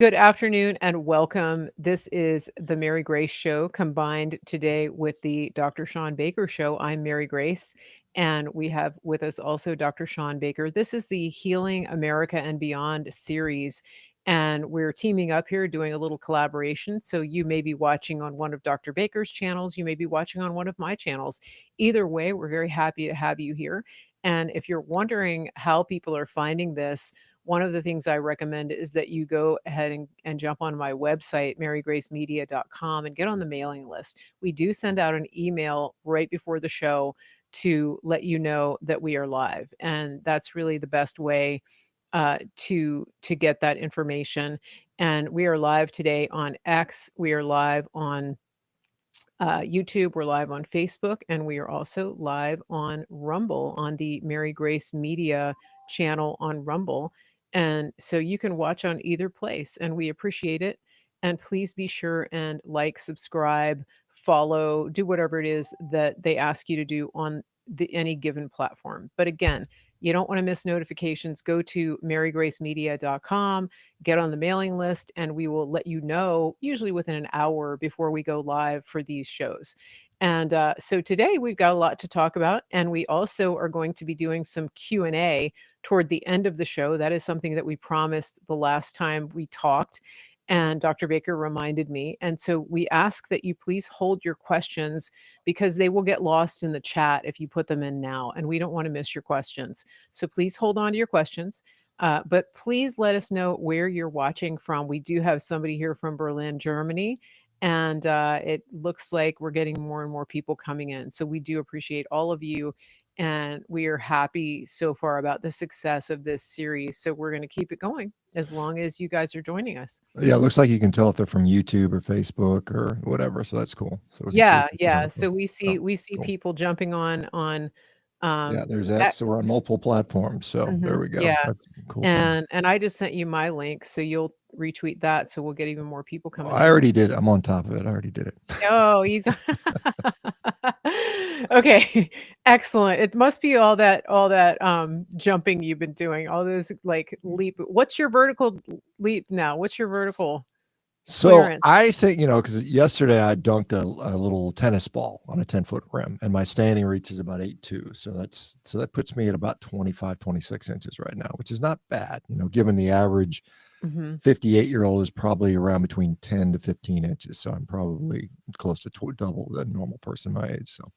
Good afternoon and welcome. This is the Mary Grace Show combined today with the Dr. Shawn Baker Show. I'm Mary Grace, and we have with us also Dr. Shawn Baker. This is the Healing America and Beyond series, and we're teaming up here doing a little collaboration. So you may be watching on one of Dr. Baker's channels, you may be watching on one of my channels. Either way, we're very happy to have you here. And if you're wondering how people are finding this, one of the things I recommend is that you go ahead and jump on my website, marygracemedia.com, and get on the mailing list. We do send out an email right before the show to let you know that we are live. And that's really the best way to get that information. And we are live today on X. We are live on YouTube. We're live on Facebook, and we are also live on Rumble on the Mary Grace Media channel on Rumble. And so you can watch on either place, and we appreciate it. And please be sure and like, subscribe, follow, do whatever it is that they ask you to do on any given platform. But again, you don't want to miss notifications. Go to marygracemedia.com, get on the mailing list, and we will let you know usually within an hour before we go live for these shows. And so today we've got a lot to talk about, and we also are going to be doing some Q&A toward the end of the show. That is something that we promised the last time we talked, and Dr. Baker reminded me. And so we ask that you please hold your questions because they will get lost in the chat if you put them in now, and we don't want to miss your questions. So please hold on to your questions. But please let us know where you're watching from. We do have somebody here from Berlin, Germany, and it looks like we're getting more and more people coming in. So we do appreciate all of you, and we are happy so far about the success of this series. So we're going to keep it going as long as you guys are joining us. Yeah, it looks like you can tell if they're from YouTube or Facebook or whatever, so that's cool. So we can see Yeah, if people are yeah. on. So So we see cool. people jumping on Yeah, there's X. So we're on X. multiple platforms. So there we go. Yeah. That's a cool thing. And I just sent you my link, so you'll retweet that, so we'll get even more people coming I in. already did. I'm on top of it. I already did it. Oh, he's okay. Excellent. It must be all that jumping you've been doing, all those like leap. What's your vertical leap now? What's your vertical So clearance? I think, because yesterday I dunked a little tennis ball on a 10-foot rim, and my standing reach is about 8'2". So that puts me at about 25, 26 inches right now, which is not bad, given the average Mhm. 58-year-old is probably around between 10 to 15 inches. So I'm probably close to double the normal person my age. So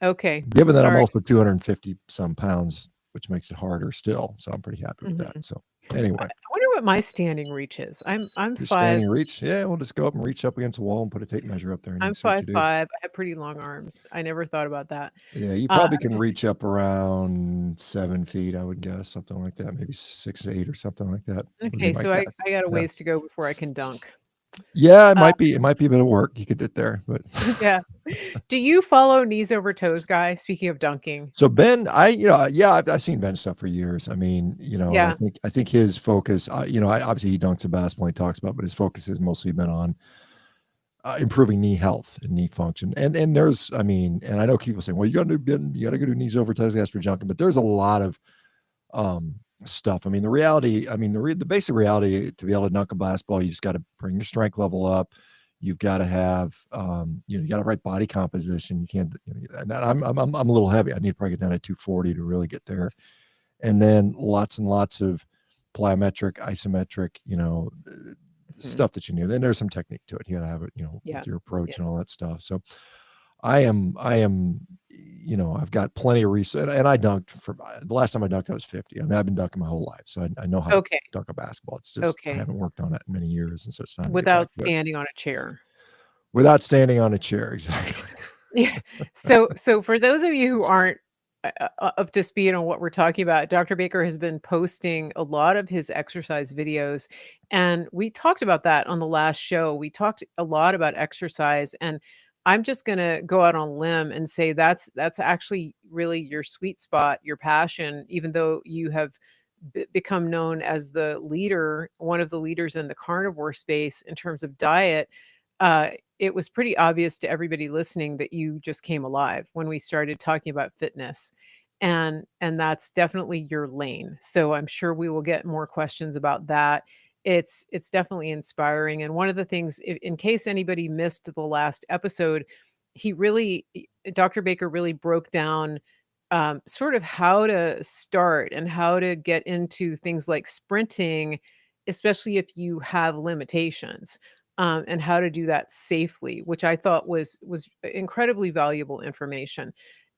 Okay. given that All I'm right. also 250 some pounds, which makes it harder still. So I'm pretty happy with that. Mhm. So I anyway, wonder what my standing reach is. I'm your 5 standing reach. Yeah, we'll just go up and reach up against the wall and put a tape measure up there and you can I'm see what five you do. five. I have pretty long arms. I never thought about that. Yeah, you Uh, probably can reach up around 7 feet, I would guess, something like that. Maybe 6 8 or something like that would be okay, my so I guess. I got a Yeah. ways to go before I can dunk. Yeah, it Uh, might be. It might be a bit of work. You could get there, but yeah. Do you follow knees over toes guy? Speaking of dunking. so Ben, yeah, I've seen Ben stuff for years. I mean, and I Yeah. think I think his focus, obviously he dunks the basketball he talks about, but his focus has mostly been on improving knee health and knee function. And there's, I mean, and I know people saying, well, you got to go do knees over toes guys for junking, but there's a lot of stuff. I mean, the reality, I mean, the basic reality to be able to dunk a basketball, you just got to bring your strength level up. You've got to have, you got to right body composition. You can't, and I'm a little heavy. I need to probably get down to 240 to really get there. And then lots and lots of plyometric, isometric, Mhm. stuff that you need. Then there's some technique to it. You got to have it, with Yeah. your Yeah. approach and all that stuff. So I am, I've got plenty of research, and I dunked for the last time I dunked, I was 50. I mean, I've been dunking my whole life, so I know how to Okay. dunk a basketball. It's just I Okay. haven't worked on it in many years, and so it's time to get back Without to it standing on a chair. without standing on a chair. Exactly. Yeah. So for those of you who aren't up to speed on what we're talking about, Dr. Baker has been posting a lot of his exercise videos, and we talked about that on the last show. We talked a lot about exercise, and I'm just going to go out on a limb and say that's actually really your sweet spot, your passion, even though you have become known as the leader, one of the leaders in the carnivore space in terms of diet. uh, it was pretty obvious to everybody listening that you just came alive when we started talking about fitness, and that's definitely your lane. So I'm sure we will get more questions about that. it's definitely inspiring. And one of the things, in case anybody missed the last episode, he really Dr. Baker really broke down sort of how to start and how to get into things like sprinting, especially if you have limitations, and how to do that safely, which I thought was incredibly valuable information.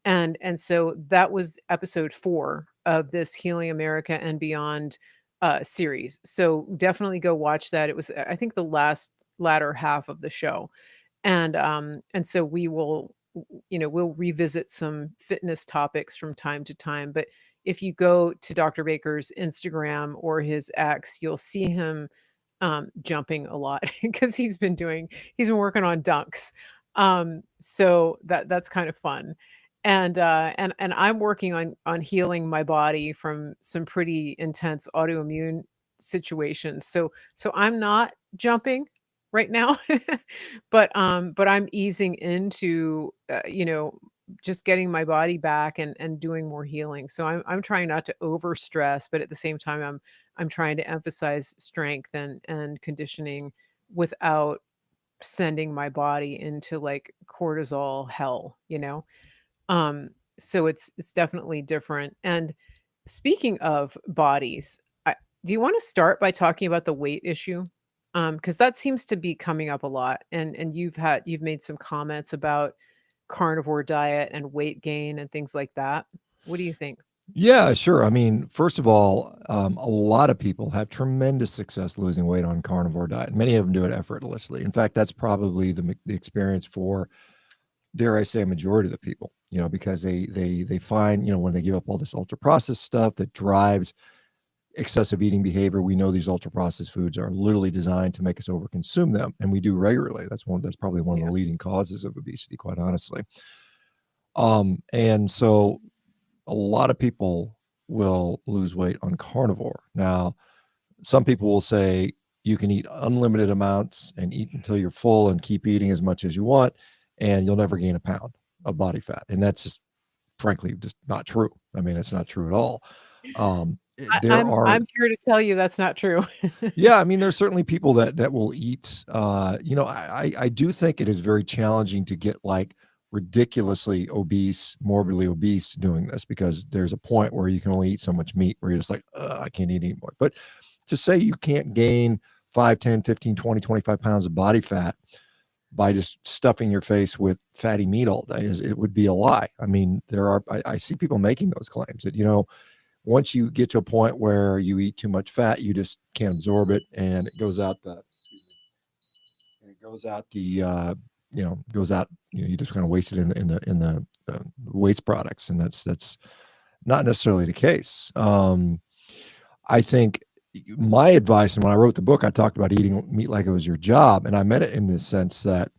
And so that was episode 4 of this Healing America and Beyond series. So definitely go watch that. It was, I think, the latter half of the show. And so we will, we'll revisit some fitness topics from time to time. But if you go to Dr. Baker's Instagram or his X, you'll see him jumping a lot because he's been working on dunks. So that's kind of fun. And I'm working on healing my body from some pretty intense autoimmune situations. So I'm not jumping right now, but I'm easing into just getting my body back and doing more healing. So I'm trying not to over stress, but at the same time I'm trying to emphasize strength and conditioning without sending my body into like cortisol hell. So it's definitely different. And speaking of bodies, do you want to start by talking about the weight issue? Because that seems to be coming up a lot, and you've made some comments about carnivore diet and weight gain and things like that. What do you think? Yeah, sure. I mean, first of all, a lot of people have tremendous success losing weight on carnivore diet. Many of them do it effortlessly. In fact, that's probably the experience for, dare I say, a majority of the people. Because they find, when they give up all this ultra processed stuff that drives excessive eating behavior. We know these ultra processed foods are literally designed to make us overconsume them, and we do regularly. That's probably one of Yeah. the leading causes of obesity, quite honestly. And so a lot of people will lose weight on carnivore. Now, some people will say you can eat unlimited amounts and eat until you're full and keep eating as much as you want, and you'll never gain a pound of body fat. And that's just, frankly, just not true. I mean, it's not true at all. There are, I'm here to tell you that's not true. yeah, I mean, there's certainly people that will eat. I do think it is very challenging to get like ridiculously obese, morbidly obese doing this, because there's a point where you can only eat so much meat where you're just like, I can't eat anymore. But to say you can't gain 5, 10, 15, 20, 25 pounds of body fat by just stuffing your face with fatty meat all day, it would be a lie. I mean, I see people making those claims that, once you get to a point where you eat too much fat, you just can't absorb it, and it goes out and it goes out goes out. You just kind of waste it in the waste products, and that's not necessarily the case. I think my advice, and when I wrote the book, I talked about eating meat like it was your job, and I meant it in the sense that,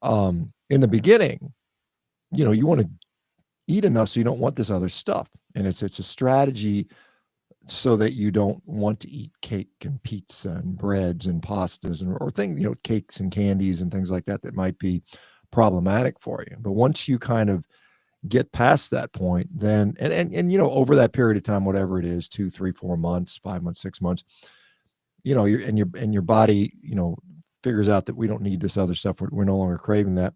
in the beginning, you want to eat enough so you don't want this other stuff, and it's a strategy so that you don't want to eat cake and pizza and breads and pastas or things, cakes and candies and things like that might be problematic for you. But once you kind of get past that point, then over that period of time, whatever it is, 2, 3, 4 months, 5 months, 6 months, your body, figures out that we don't need this other stuff. We're no longer craving that.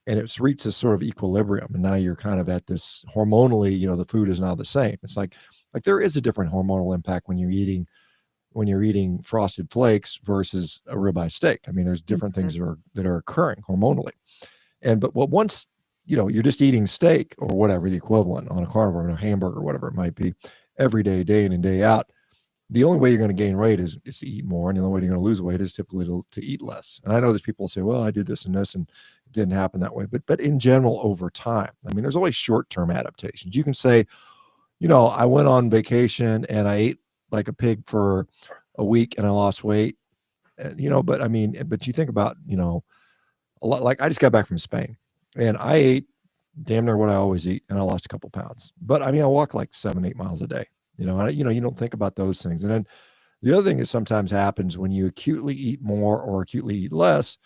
And it's reached this sort of equilibrium. And now you're kind of at this hormonally, the food is now the same. It's like there is a different hormonal impact when you're eating frosted flakes versus a ribeye steak. I mean, there's different Mhm. things that are occurring hormonally. But once, you're just eating steak or whatever the equivalent on a carnivore, a hamburger, whatever it might be, every day, day in and day out, the only way you're going to gain weight is to eat more. And the only way you're going to lose weight is typically to eat less. And I know there's people who say, well, I did this and this and it didn't happen that way. But in general, over time, I mean, there's always short-term adaptations. You can say, I went on vacation and I ate like a pig for a week and I lost weight. But I mean, but you think about, a lot, like I just got back from Spain and I ate damn near what I always eat and I lost a couple pounds. But I mean, I walk like 7, 8 miles a day, and you don't think about those things. And then the other thing that sometimes happens when you acutely eat more or acutely eat less,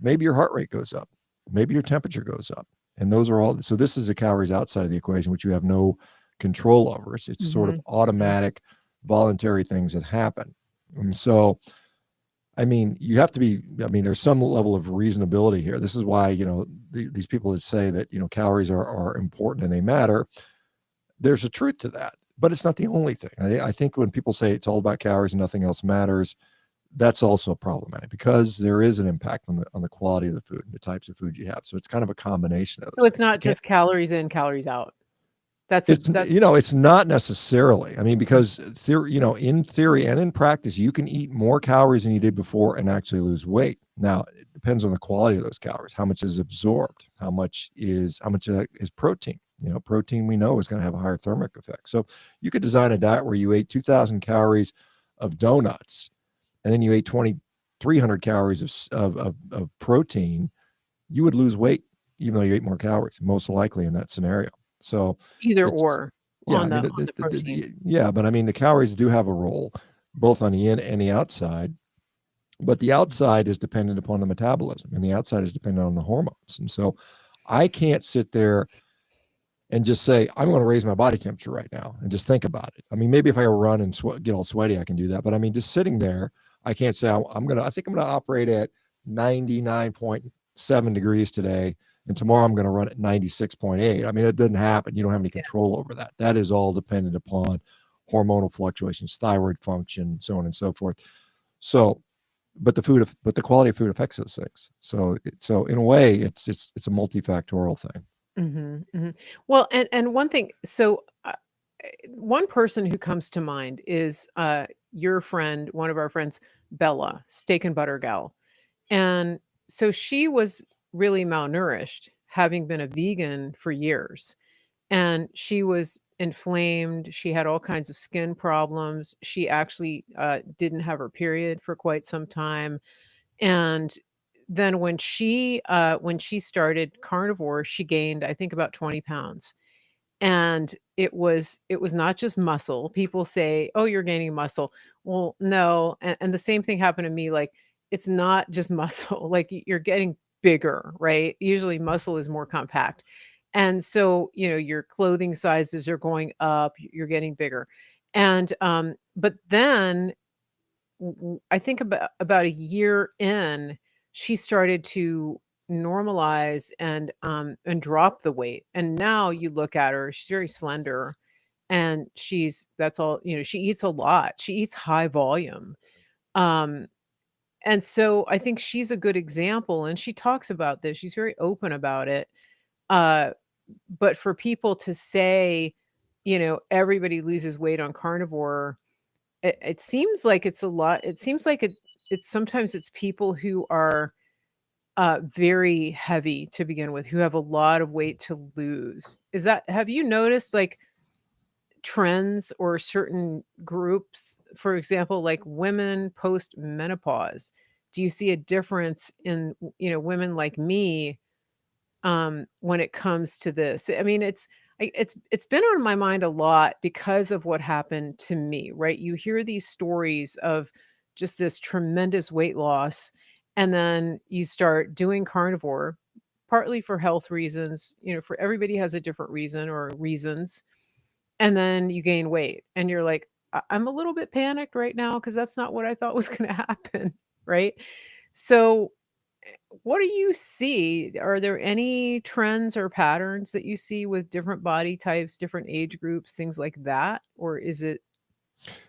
maybe your heart rate goes up, maybe your temperature goes up. And those are all, so this is the calories outside of the equation, which you have no control over. It's sort of Mhm. Mhm. automatic, voluntary things that happen. And so, I mean, you have to be, I mean, there's some level of reasonability here. This is why, these people that say that, calories are important and they matter, there's a truth to that, but it's not the only thing. I think when people say it's all about calories and nothing else matters, that's also problematic because there is an impact on the quality of the food and the types of food you have. So it's kind of a combination of So those it's things. You not can't. just calories in, calories out. It's That's it's not necessarily. I mean, mm, because in theory and in practice, you can eat more calories than you did before and actually lose weight. Now, it depends on the quality of those calories, how much is absorbed, how much of that is protein. Protein we know is going to have a higher thermic effect. So you could design a diet where you ate 2,000 calories of donuts and then you ate 2,300 calories of protein. You would lose weight even though you ate more calories, most likely in that scenario. So either it's or yeah, I on mean, the protein. yeah, but I mean, the calories do have a role both on the in and the outside, but the outside is dependent upon the metabolism and the outside is dependent on the hormones. And so I can't sit there and just say, I'm going to raise my body temperature right now and just think about it. I mean, maybe if I run and get all sweaty, I can do that. But I mean, just sitting there, I can't say I think I'm going to operate at 99.7 degrees today. And tomorrow I'm going to run at 96.8. I mean, it doesn't happen. You don't have any Yeah. control over that. That is all dependent upon hormonal fluctuations, thyroid function, so on and so forth. So, but the quality of food affects those things. So in a way, it's a multifactorial thing. Mhm, mhm. Well, and one thing, so, one person who comes to mind is, your friend, one of our friends, Bella, steak and butter gal, and so she was really malnourished, having been a vegan for years, and she was inflamed, she had all kinds of skin problems, she actually, didn't have her period for quite some time, and then when she started carnivore, she gained, I think, about 20 pounds. And it was not just muscle. People say, "Oh, you're gaining muscle." Well, no, and the same thing happened to me, like, it's not just muscle, like, you're getting bigger, right? Usually muscle is more compact. And so, your clothing sizes are going up, you're getting bigger. And, but then I think about a year in, she started to normalize and drop the weight. And now you look at her, she's very slender and that's all, she eats a lot. She eats high volume. Um, and so I think she's a good example and she talks about this. She's very open about it. Uh, but for people to say, everybody loses weight on carnivore, it seems like it's a lot, it seems like it's sometimes it's people who are, very heavy to begin with, who have a lot of weight to lose. Have you noticed, like, trends or certain groups, for example, like women post-menopause? Do you see a difference in, women like me, when it comes to this? I mean, it's been on my mind a lot because of what happened to me, right? You hear these stories of just this tremendous weight loss, and then you start doing carnivore, partly for health reasons, for everybody has a different reason or reasons, and then you gain weight, and you're like, I'm a little bit panicked right now because that's not what I thought was going to happen, right? So what do you see? Are there any trends or patterns that you see with different body types, different age groups, things like that? Or is it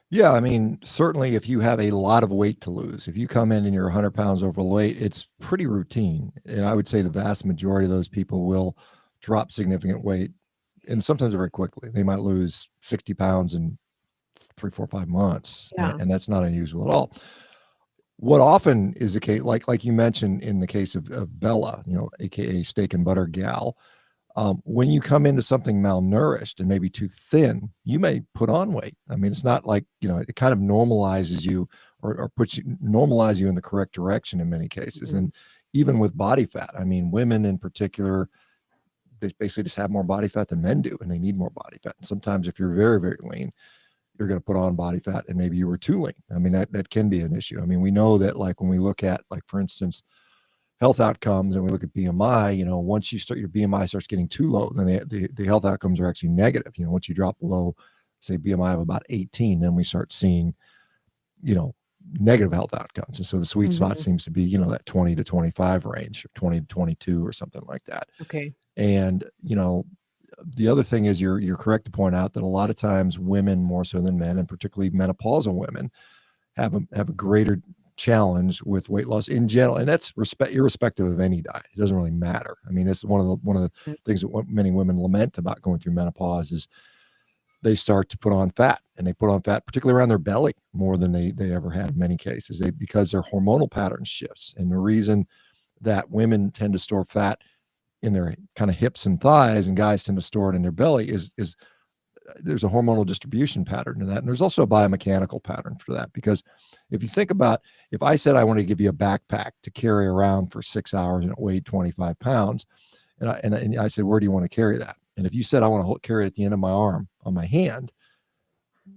Yeah, I mean, certainly if you have a lot of weight to lose, if you come in and you're 100 pounds overweight, it's pretty routine. And I would say the vast majority of those people will drop significant weight and sometimes very quickly. They might lose 60 pounds in 3, 4, 5 months, yeah. and that's not unusual at all. What often is the case, like you mentioned in the case of Bella, aka Steak and Butter Gal, when you come into something malnourished and maybe too thin, you may put on weight. I mean, it's not like, it kind of normalizes you or normalize you in the correct direction in many cases. Mhm. And even with body fat, I mean, women in particular, they basically just have more body fat than men do, and they need more body fat. And sometimes if you're very, very lean, you're going to put on body fat and maybe you were too lean. I mean, that can be an issue. I mean, we know that, like, when we look at, like, for instance, health outcomes and we look at BMI, once you start, your BMI starts getting too low, then the health outcomes are actually negative. Once you drop below, say, BMI of about 18, then we start seeing, you know, negative health outcomes. And so the sweet spot Mhm. seems to be, you know, that 20 to 25 range, or 20 to 22 or something like that. Okay. And, you know, the other thing is you're correct to point out that a lot of times women more so than men, and particularly menopausal women, have a greater challenge with weight loss in general, and that's irrespective of any diet. It doesn't really matter. I mean, it's one of the Mm. things that many women lament about going through menopause is they start to put on fat, and they put on fat particularly around their belly more than they ever had in many cases. Because their hormonal pattern shifts, and the reason that women tend to store fat in their kind of hips and thighs, and guys tend to store it in their belly is there's a hormonal distribution pattern to that. And there's also a biomechanical pattern for that. Because if you think about, if I said I want to give you a backpack to carry around for 6 hours and it weighed 25 pounds, and I said, where do you want to carry that? And if you said, I want to carry it at the end of my arm on my hand,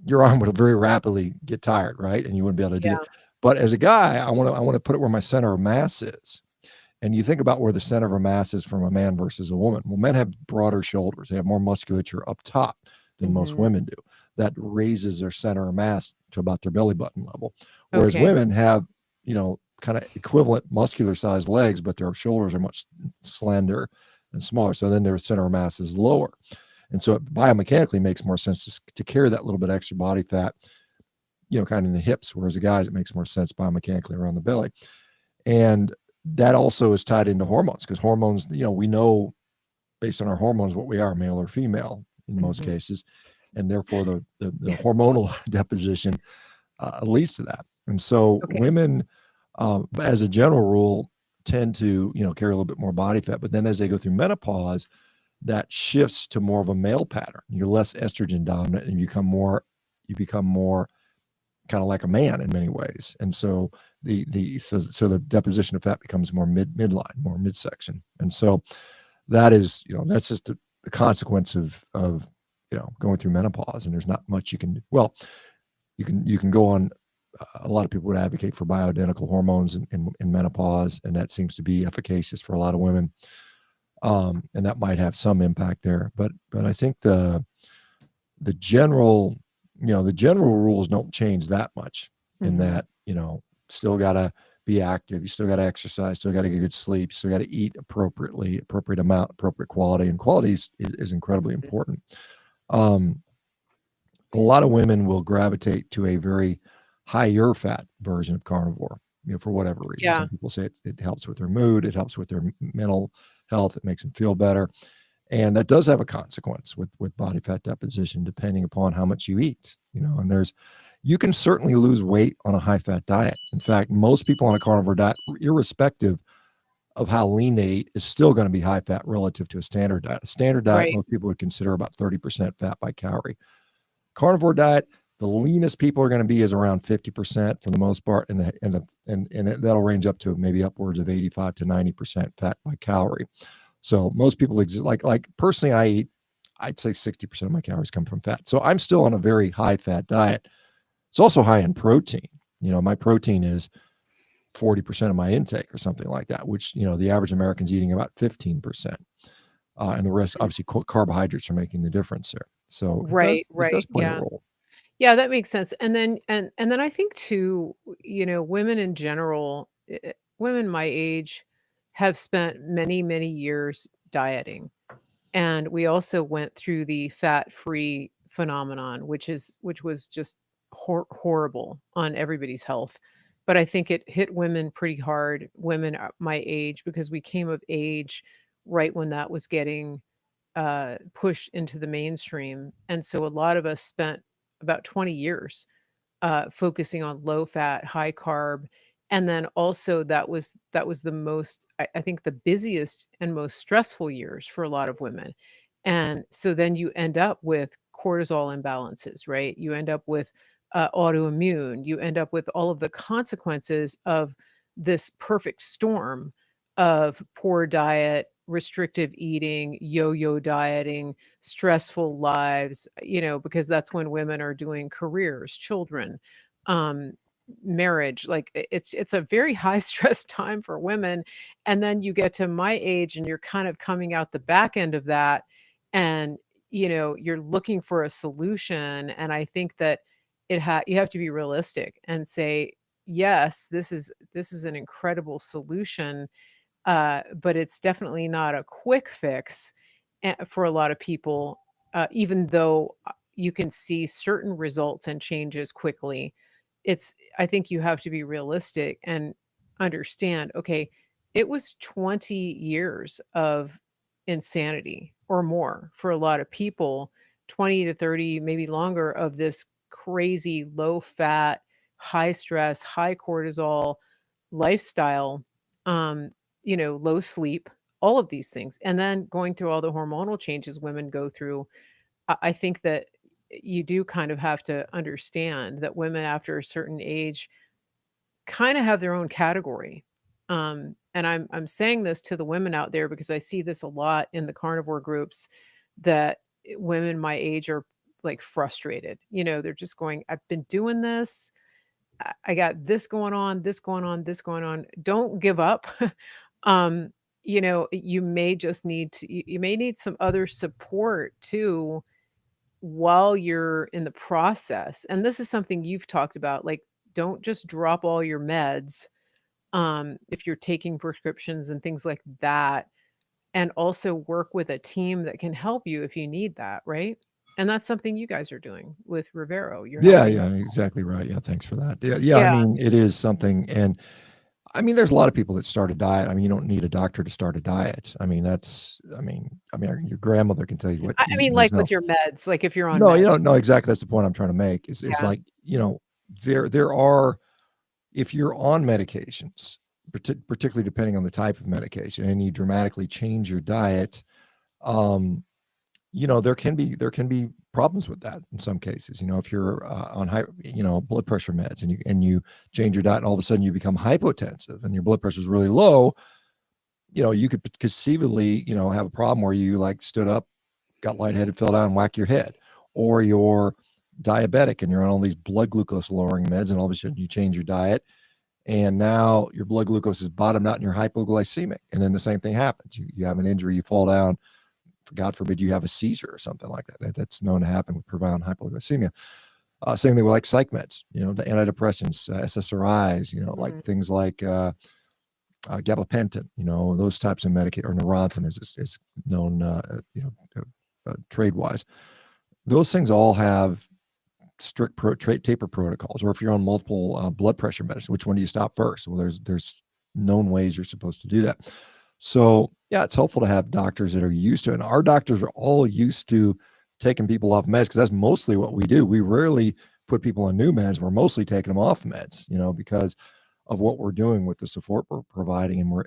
your arm would very rapidly get tired, right? And you wouldn't be able to do it. Yeah. But as a guy, I want to put it where my center of mass is. And you think about where the center of a mass is from a man versus a woman. Well, men have broader shoulders. They have more musculature up top than most Mhm. women do. That raises their center of mass to about their belly button level. Whereas Okay. women have, you know, kind of equivalent muscular sized legs, but their shoulders are much slender and smaller. So then their center of mass is lower. And so it biomechanically makes more sense to carry that little bit extra body fat, you know, kind of in the hips. Whereas the guys, it makes more sense biomechanically around the belly. And that also is tied into hormones, because hormones, you know, we know based on our hormones what we are, male or female in most Mhm. cases. And therefore the hormonal deposition leads to that. And so Okay. women, as a general rule, tend to, you know, carry a little bit more body fat. But then as they go through menopause, that shifts to more of a male pattern. You're less estrogen dominant, and you become more kind of like a man in many ways. And so the deposition of fat becomes more midline, more midsection. And so that is, you know, that's just the consequence of you know, going through menopause. And there's not much you can do. Well, you can go on. A lot of people would advocate for bioidentical hormones in menopause, and that seems to be efficacious for a lot of women. And that might have some impact there. But I think the general, you know, the general rules don't change that much, in Mhm. that, you know, still got to be active, you still got to exercise, still got to get good sleep, you still got to eat appropriately, appropriate amount, appropriate quality. And quality is incredibly Mhm. important. um, a lot of women will gravitate to a very higher fat version of carnivore, you know, for whatever reason. Yeah. Some people say it helps with their mood, it helps with their mental health, it makes them feel better. And that does have a consequence with body fat deposition, depending upon how much you eat, you know. And you can certainly lose weight on a high fat diet. In fact, most people on a carnivore diet, irrespective of how lean they eat, is still going to be high fat relative to a standard diet. A standard diet, Right. most people would consider about 30% fat by calorie. Carnivore diet, the leanest people are going to be is around 50% for the most part, that'll range up to maybe upwards of 85 to 90% fat by calorie. So most people like personally, I'd say 60% of my calories come from fat. So I'm still on a very high fat diet. It's also high in protein. You know, my protein is 40% of my intake or something like that, which, you know, the average American's eating about 15%. And the rest, Mm. obviously, carbohydrates are making the difference there. So it does Right, it does right, play a yeah. role. Yeah, that makes sense, and then I think too, you know, women in general, women my age have spent many, many years dieting, and we also went through the fat-free phenomenon, which was just horrible on everybody's health, but I think it hit women pretty hard, women, my age, because we came of age right when that was getting push into the mainstream. And so a lot of us spent about 20 years focusing on low fat, high carb. And then also that was the most, I think the busiest and most stressful years for a lot of women. And so then you end up with cortisol imbalances, right? You end up with autoimmune. You end up with all of the consequences of this perfect storm of poor diet, restrictive eating, yo-yo dieting, stressful lives, you know, because that's when women are doing careers, children, um, marriage. Like it's a very high stress time for women. And then you get to my age and you're kind of coming out the back end of that and you know, you're looking for a solution. And I think that you have to be realistic and say, yes, this is an incredible solution, but it's definitely not a quick fix for a lot of people, even though you can see certain results and changes quickly. I think you have to be realistic and understand, okay, it was 20 years of insanity or more for a lot of people, 20 to 30, maybe longer of this crazy low fat, high stress, high cortisol lifestyle, um, low sleep, all of these things. And then going through all the hormonal changes women go through, I think that you do kind of have to understand that women after a certain age kind of have their own category. And I'm saying this to the women out there because I see this a lot in the carnivore groups that women my age are like frustrated. They're just going, I've been doing this. I got this going on, this going on, this going on. Don't give up. um, you may just need to, you may need some other support too while you're in the process. And this is something you've talked about. Like, don't just drop all your meds if you're taking prescriptions and things like that. And also work with a team that can help you if you need that, right? And that's something you guys are doing with Rivero. You're Yeah, helping. yeah, exactly right. Yeah, thanks for that. Yeah, yeah, I Yeah. mean, it is something, and I mean, there's a lot of people that start a diet. I mean, you don't need a doctor to start a diet. I mean, your grandmother can tell you what to I eat, mean, and there's like with no your meds, like if you're on no, you meds. don't know exactly. That's the point I'm trying to make is Yeah. like, there are, if you're on medications, particularly depending on the type of medication, and you dramatically change your diet, um, there can be problems with that in some cases. If you're on high, blood pressure meds, and you change your diet, and all of a sudden you become hypotensive, and your blood pressure is really low, you could conceivably, have a problem where you like stood up, got lightheaded, fell down, and whack your head, or you're diabetic and you're on all these blood glucose lowering meds, and all of a sudden you change your diet, and now your blood glucose is bottomed out and you're hypoglycemic, and then the same thing happens. You have an injury, you fall down, God forbid you have a seizure or something like that. That's known to happen with profound hypoglycemia. Same thing with like psych meds, the antidepressants, SSRIs, like Mhm. things like gabapentin, those types of medication, or Neurontin is known, trade wise. Those things all have strict taper protocols. Or if you're on multiple blood pressure medicine, which one do you stop first? Well, there's known ways you're supposed to do that. So yeah, it's helpful to have doctors that are used to it. And our doctors are all used to taking people off meds, because that's mostly what we do. We rarely put people on new meds. We're mostly taking them off meds, because of what we're doing with the support we're providing, and we're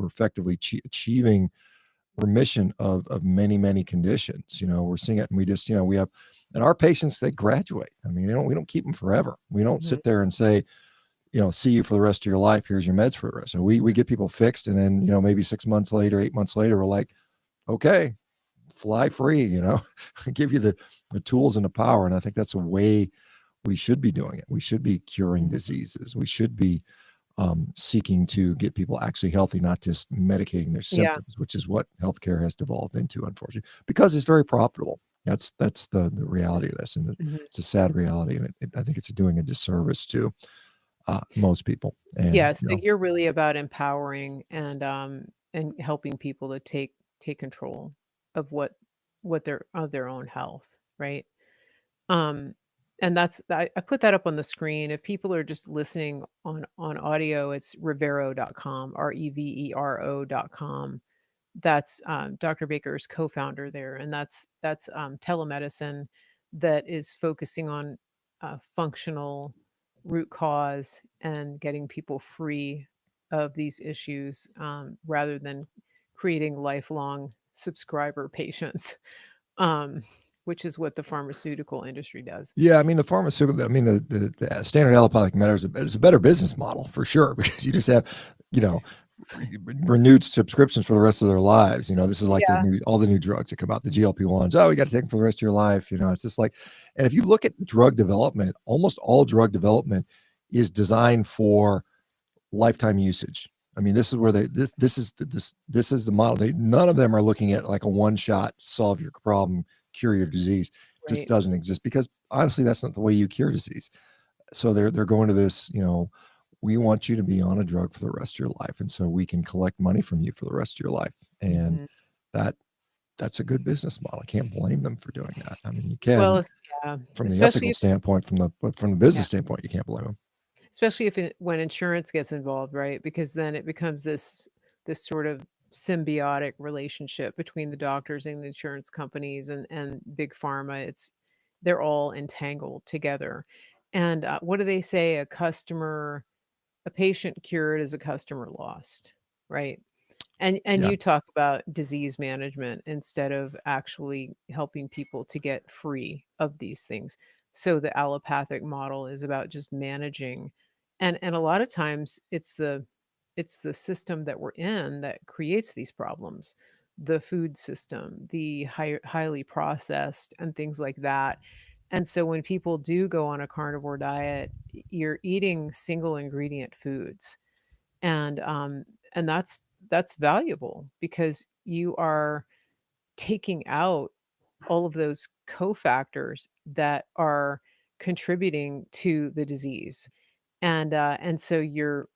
effectively achieving remission of many conditions. We're seeing it, and we just, we have, and our patients, they graduate. I mean, we don't keep them forever. We don't Mhm. sit there and say, see you for the rest of your life. Here's your meds for the rest. So we get people fixed, and then, maybe 6 months later, 8 months later, we're like, okay, fly free, give you the tools and the power. And I think that's a way we should be doing it. We should be curing diseases. We should be seeking to get people actually healthy, not just medicating their Yeah. symptoms, which is what healthcare has devolved into, unfortunately, because it's very profitable. That's the reality of this, and Mhm. it's a sad reality, and I think it's doing a disservice to most people. And Yeah, so you're really about empowering and helping people to take control of what their of their own health, right? Um, and I put that up on the screen. If people are just listening on audio, it's revero.com, revero.com. That's Dr. Baker's co-founder there, and that's telemedicine that is focusing on functional root cause and getting people free of these issues rather than creating lifelong subscriber patients, um, which is what the pharmaceutical industry does. yeah, I mean, the pharmaceutical, I mean, the standard allopathic medicine is a better business model for sure, because you just have, you know, renewed subscriptions for the rest of their lives. This is like Yeah, all the new drugs that come out, the GLP-1s. Oh, you got to take them for the rest of your life. It's just like, and if you look at drug development, almost all drug development is designed for lifetime usage. I mean, this is where this is the model. None of them are looking at like a one shot, solve your problem, cure your disease. It just right. doesn't exist, because honestly, that's not the way you cure disease. So they're going to this, we want you to be on a drug for the rest of your life, and so we can collect money from you for the rest of your life. And Mhm. that that's a good business model. I can't blame them for doing that. I mean, you Well, can it's yeah, from the especially ethical if standpoint, from the yeah, business standpoint, you can't blame them. especially if it when insurance gets involved, right? Because then it becomes this sort of symbiotic relationship between the doctors and the insurance companies and big pharma. They're all entangled together. And, what do they say? A patient cured is a customer lost, right? And Yeah. you talk about disease management instead of actually helping people to get free of these things. So the allopathic model is about just managing, and a lot of times it's the system that we're in that creates these problems. The food system, the highly processed and things like that. And so when people do go on a carnivore diet, you're eating single ingredient foods and that's valuable because you are taking out all of those cofactors that are contributing to the disease and so you're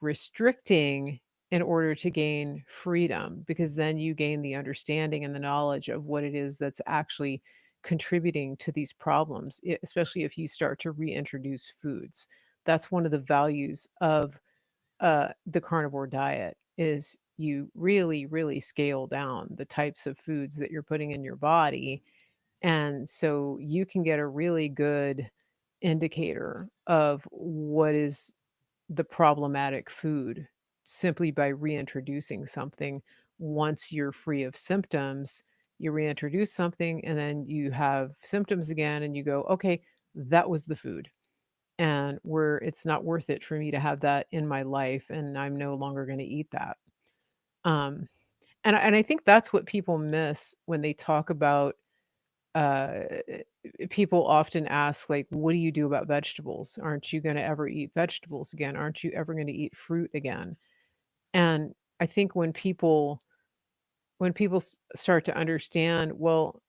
restricting in order to gain freedom because then you gain the understanding and the knowledge of what it is that's actually contributing to these problems, especially if you start to reintroduce foods. That's one of the values of the carnivore diet is you really, really scale down the types of foods that you're putting in your body. And so you can get a really good indicator of what is the problematic food simply by reintroducing something. Once you're free of symptoms, you reintroduce something and then you have symptoms again and you go, okay, that was the food and where it's not worth it for me to have that in my life and I'm no longer going to eat that. Um, and I think that's what people miss when they talk about uh, people often ask like, what do you do about vegetables? Aren't you going to ever eat vegetables again? Aren't you ever going to eat fruit again? And I think when people start to understand, well,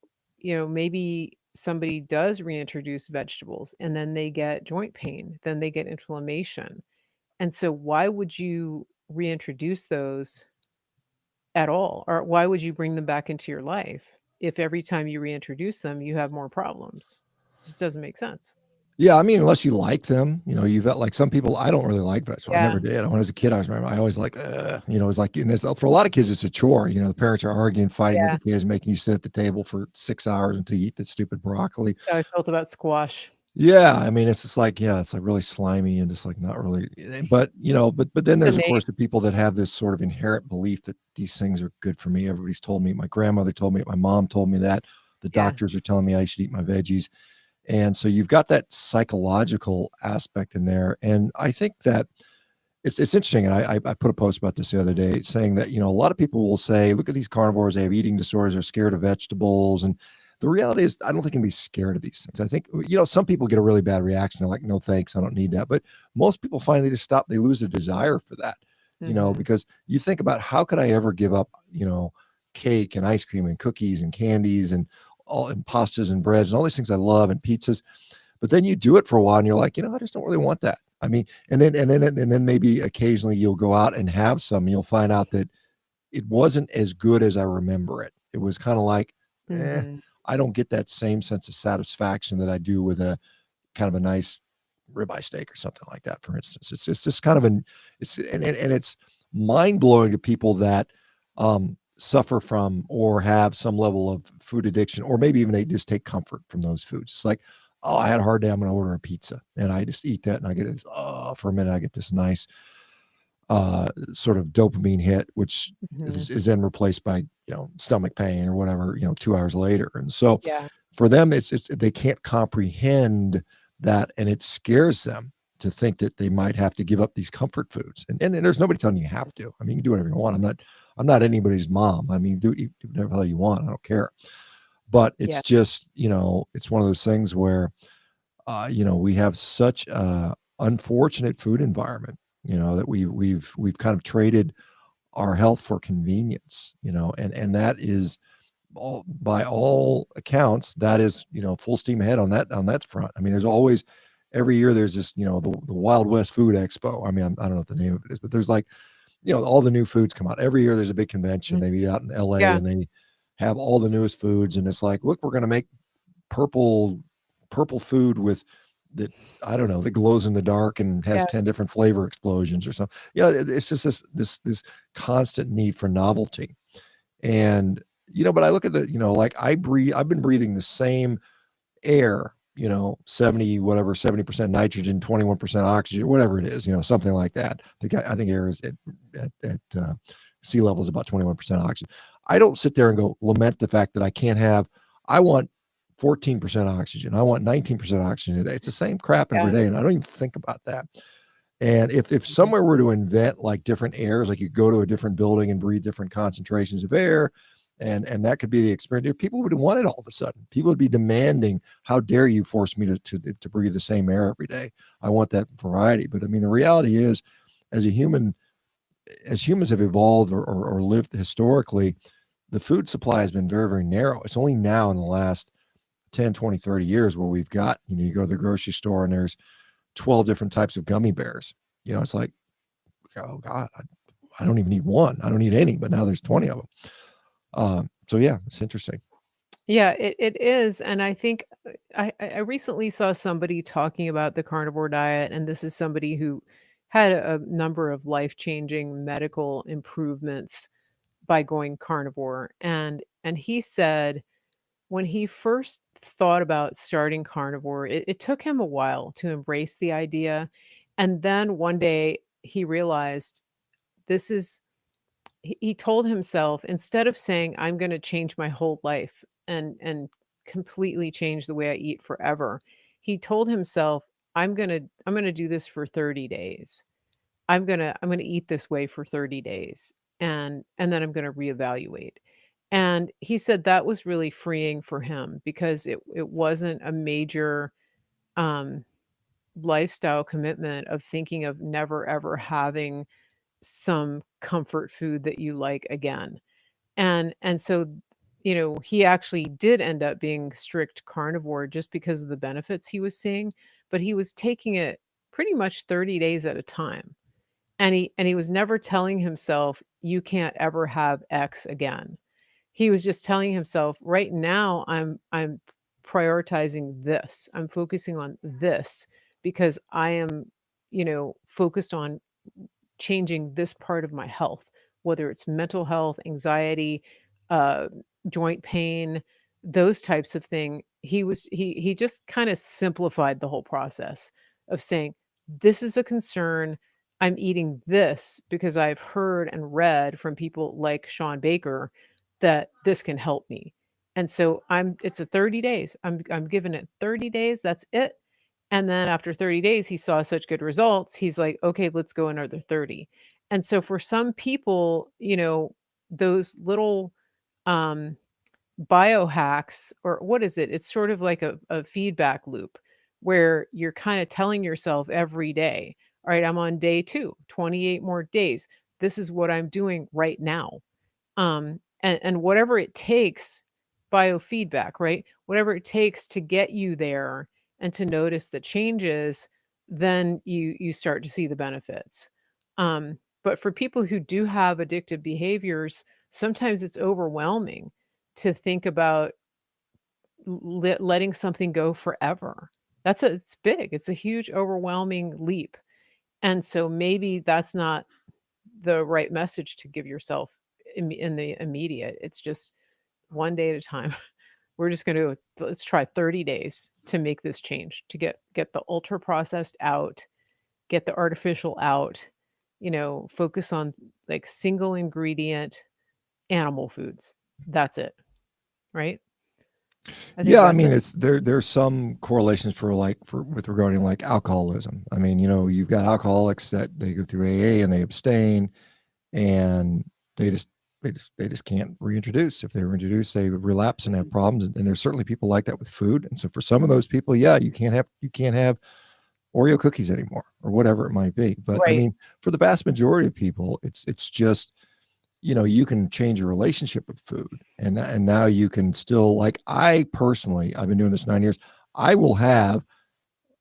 maybe somebody does reintroduce vegetables and then they get joint pain, then they get inflammation. And so why would you reintroduce those at all? Or why would you bring them back into your life if every time you reintroduce them, you have more problems? Just doesn't make sense. Yeah, I mean, unless you like them, you've got like some people. I don't really like vegetables. I never Yeah. did. When I was a kid, I always like, it's like, and it's, for a lot of kids, it's a chore. The parents are arguing, fighting with Yeah. the kids, making you sit at the table for 6 hours until you eat that stupid broccoli. That's how I felt about squash. Yeah, I mean, it's just like, yeah, it's like really slimy and just like not really. But then Just the there's of name. course the people that have this sort of inherent belief that these things are good for me. Everybody's told me, my grandmother told me, my mom told me that, the Yeah. doctors are telling me I should eat my veggies. And so you've got that psychological aspect in there. And I think that it's interesting. And I put a post about this the other day saying that, a lot of people will say, look at these carnivores, they have eating disorders, they're scared of vegetables. And the reality is, I don't think you can be scared of these things. I think, some people get a really bad reaction. They're like, no, thanks, I don't need that. But most people finally just stop, they lose a desire for that, Mhm. because you think about how could I ever give up, cake and ice cream and cookies and candies and all and pastas and breads and all these things I love and pizzas. But then you do it for a while and you're like, I just don't really want that. I mean, and then maybe occasionally you'll go out and have some, and you'll find out that it wasn't as good as I remember it. It was kind of like, eh, Mhm. I don't get that same sense of satisfaction that I do with a kind of a nice ribeye steak or something like that, for instance. It's just kind of and it's mind blowing to people that suffer from or have some level of food addiction, or maybe even they just take comfort from those foods. It's like, oh, I had a hard day, I'm going to order a pizza, and I just eat that, and I get this. Oh, for a minute, I get this nice sort of dopamine hit, which Mhm. is then replaced by stomach pain or whatever 2 hours later. And so Yeah. for them, it's they can't comprehend that, and it scares them to think that they might have to give up these comfort foods. And there's nobody telling you have to. I mean, you can do whatever you want. I'm not anybody's mom. I mean, do whatever the hell you want. I don't care. But Yeah. it's just it's one of those things where we have such a unfortunate food environment, that we've kind of traded our health for convenience, and that is all, by all accounts, that is, full steam ahead on that front. I mean, there's always every year there's this, the Wild West Food Expo. I mean, I don't know what the name of it is, but there's like, all the new foods come out every year. There's a big convention. Mhm. They meet out in LA Yeah, and they have all the newest foods. And it's like, look, we're going to make purple, purple food with that. I don't know, that glows in the dark and has yeah, 10 different flavor explosions or something. Yeah. It's just this constant need for novelty. And, but I look at like I've been breathing the same air, 70, whatever, 70% nitrogen, 21% oxygen, whatever it is, something like that. I think air is at sea level is about 21% oxygen. I don't sit there and go lament the fact that I want 14% oxygen. I want 19% oxygen a day. It's the same crap every yeah. day. And I don't even think about that. And if Mhm. somewhere were to invent like different airs, like you go to a different building and breathe different concentrations of air, and that could be the experience, people would want it all of a sudden. People would be demanding, how dare you force me to breathe the same air every day? I want that variety. But I mean, the reality is, as a human, as humans have evolved or lived historically, the food supply has been very, very narrow. It's only now in the last 10, 20, 30 years where we've got, you go to the grocery store and there's 12 different types of gummy bears. It's like, oh God, I don't even need one. I don't need any, but now there's 20 of them. So yeah, it's interesting. Yeah, it is, and I think I recently saw somebody talking about the carnivore diet, and this is somebody who had a number of life-changing medical improvements by going carnivore, and he said when he first thought about starting carnivore, it took him a while to embrace the idea, and then one day he realized this is he told himself, instead of saying, "I'm gonna change my whole life and completely change the way I eat forever," he told himself, I'm gonna do this for 30 days. I'm gonna eat this way for 30 days, and then I'm gonna reevaluate." And he said that was really freeing for him because it wasn't a major, um, lifestyle commitment of thinking of never ever having some comfort food that you like again. And so, he actually did end up being strict carnivore just because of the benefits he was seeing, but he was taking it pretty much 30 days at a time. And he was never telling himself, "You can't ever have X again." He was just telling himself, "Right now, I'm prioritizing this. I'm focusing on this because I am, focused on changing this part of my health, whether it's mental health, anxiety, uh, joint pain, those types of thing." He just kind of simplified the whole process of saying, "This is a concern. I'm eating this because I've heard and read from people like Shawn Baker that this can help me." And so it's a 30 days. I'm giving it 30 days. That's it. And then after 30 days, he saw such good results, he's like, "Okay, let's go another 30." And so for some people, those little, um, biohacks, or what is it? It's sort of like a feedback loop where you're kinda telling yourself every day, "Alright, I'm on day 2, 28 more days. This is what I'm doing right now." And whatever it takes, biofeedback, right? Whatever it takes to get you there and to notice the changes, then you start to see the benefits. But for people who do have addictive behaviors, sometimes it's overwhelming to think about letting something go forever. It's big. It's a huge, overwhelming leap. And so maybe that's not the right message to give yourself in the immediate. It's just one day at a time. We're just going to let's try 30 days to make this change, to get the ultra processed out, get the artificial out, focus on like single ingredient animal foods. That's it, right? I think Yeah, I that's mean, it. it's there's some correlations for with regarding like alcoholism. I mean, you've got alcoholics that they go through AA and they abstain, and they just they just can't reintroduce. If they reintroduce, they relapse and have Mhm. problems. And there's certainly people like that with food. And so for some of those people, yeah, you can't have Oreo cookies anymore or whatever it might be. But I Right. mean, for the vast majority of people, it's just, you can change your relationship with food. And now you can still, like, I personally, I've been doing this 9 years. I will have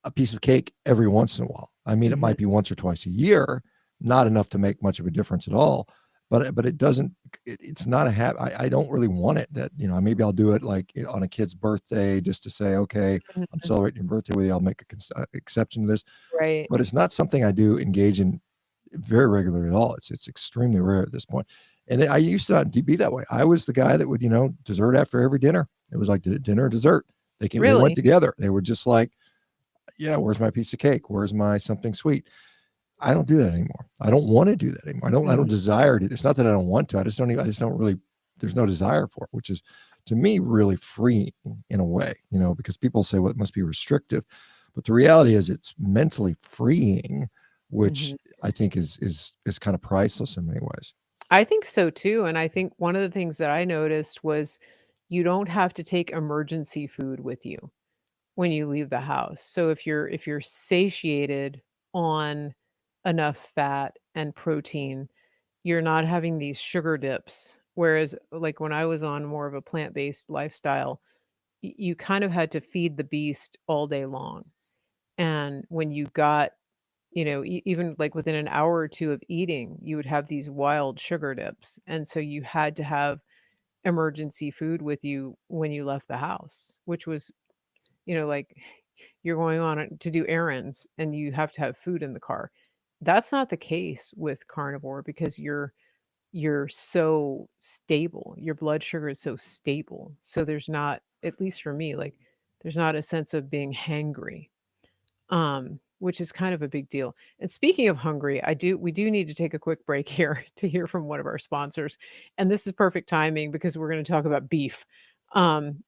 a piece of cake every once in a while. I mean, it Mhm. might be once or twice a year, not enough to make much of a difference at all. But it doesn't. It's not a habit. I don't really want it. That maybe I'll do it like on a kid's birthday just to say, okay, I'm Mhm. celebrating your birthday with you. I'll make a exception to this. Right. But it's not something I do engage in very regularly at all. It's extremely rare at this point. And I used to not be that way. I was the guy that would, dessert after every dinner. It was like dinner and dessert. They went Really? together. They were just like, yeah, where's my piece of cake? Where's my something sweet? I don't do that anymore. I don't want to do that anymore. I don't Mhm. desire it. It's not that I don't want to. I just don't really, there's no desire for it, which is to me really freeing in a way, because people say, well, it must be restrictive. But the reality is it's mentally freeing, which Mhm. I think is kind of priceless in many ways. I think so too, and I think one of the things that I noticed was you don't have to take emergency food with you when you leave the house. So if you're satiated on enough fat and protein, you're not having these sugar dips. Whereas like when I was on more of a plant-based lifestyle, you kind of had to feed the beast all day long. And when you got, even like within an hour or two of eating, you would have these wild sugar dips. And so you had to have emergency food with you when you left the house, which was, like you're going on to do errands and you have to have food in the car. That's not the case with carnivore because you're so stable. Your blood sugar is so stable. So there's not, at least for me, like there's not a sense of being hangry, which is kind of a big deal. And speaking of hungry, we do need to take a quick break here to hear from one of our sponsors. And this is perfect timing because we're going to talk about beef.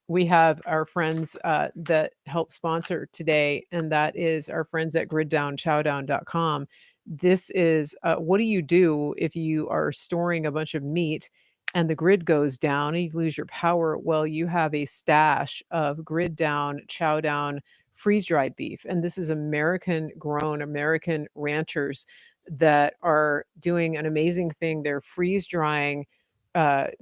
We have our friends that help sponsor today, and that is our friends at griddownchowdown.com. This is what do you do if you are storing a bunch of meat and the grid goes down and you lose your power? Well, you have a stash of grid down, chow down freeze-dried beef, and this is American-grown, American ranchers that are doing an amazing thing. They're freeze-drying,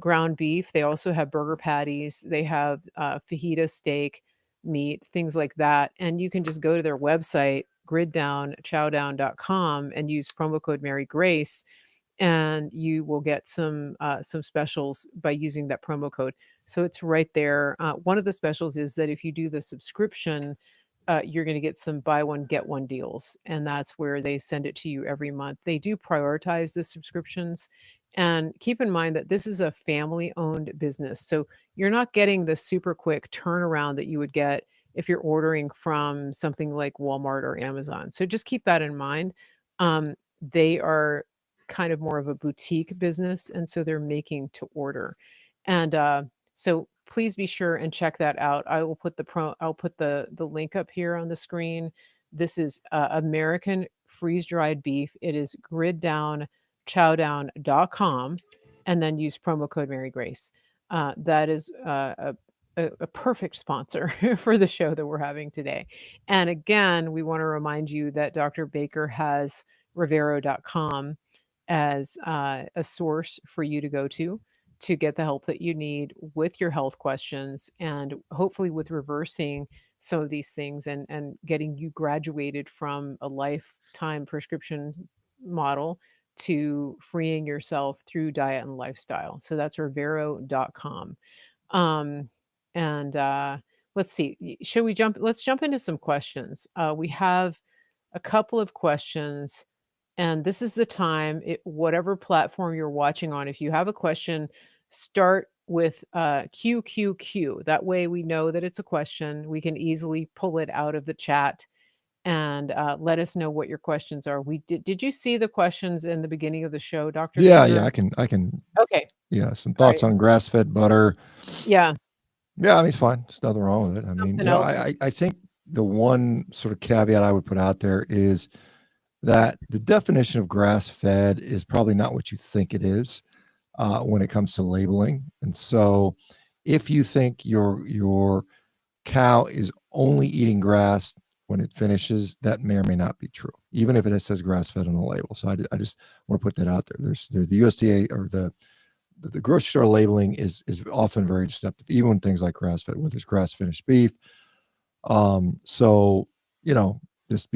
ground beef. They also have burger patties. They have, fajita steak meat, things like that, and you can just go to their website, griddownchowdown.com, and use promo code Mary Grace, and you will get some specials by using that promo code. So it's right there. One of the specials is that if you do the subscription, you're going to get some buy one get one deals, and that's where they send it to you every month. They do prioritize the subscriptions, and keep in mind that this is a family-owned business, so you're not getting the super quick turnaround that you would get if you're ordering from something like Walmart or Amazon. So just keep that in mind. They are kind of more of a boutique business, and so they're making to order. And so please be sure and check that out. I'll put the link up here on the screen. This is American freeze dried beef. It is griddownchowdown.com, and then use promo code Mary Grace. That is a perfect sponsor for the show that we're having today. And again, we want to remind you that Dr. Baker has Rivero.com as a source for you to get the help that you need with your health questions and hopefully with reversing some of these things and getting you graduated from a lifetime prescription model to freeing yourself through diet and lifestyle. So that's rivero.com. Um, and let's see, should we jump? Let's jump into some questions. We have a couple of questions, and this is the time, whatever platform you're watching on, if you have a question, start with QQQ. That way we know that it's a question. We can easily pull it out of the chat and let us know what your questions are. Did you see the questions in the beginning of the show, Dr. Yeah, yeah, Baker? I can, Okay. yeah, some All thoughts right. on grass-fed butter. Yeah. Yeah, I mean, it's fine. There's nothing wrong with it. I mean, Something else. I think the one sort of caveat I would put out there is that the definition of grass-fed is probably not what you think it is when it comes to labeling. And so, if you think your cow is only eating grass when it finishes, that may or may not be true, even if it says grass-fed on the label. So I just want to put that out there. There's the USDA or the grocery store labeling is often very deceptive, even when things like grass fed, whether it's grass finished beef. So you know, just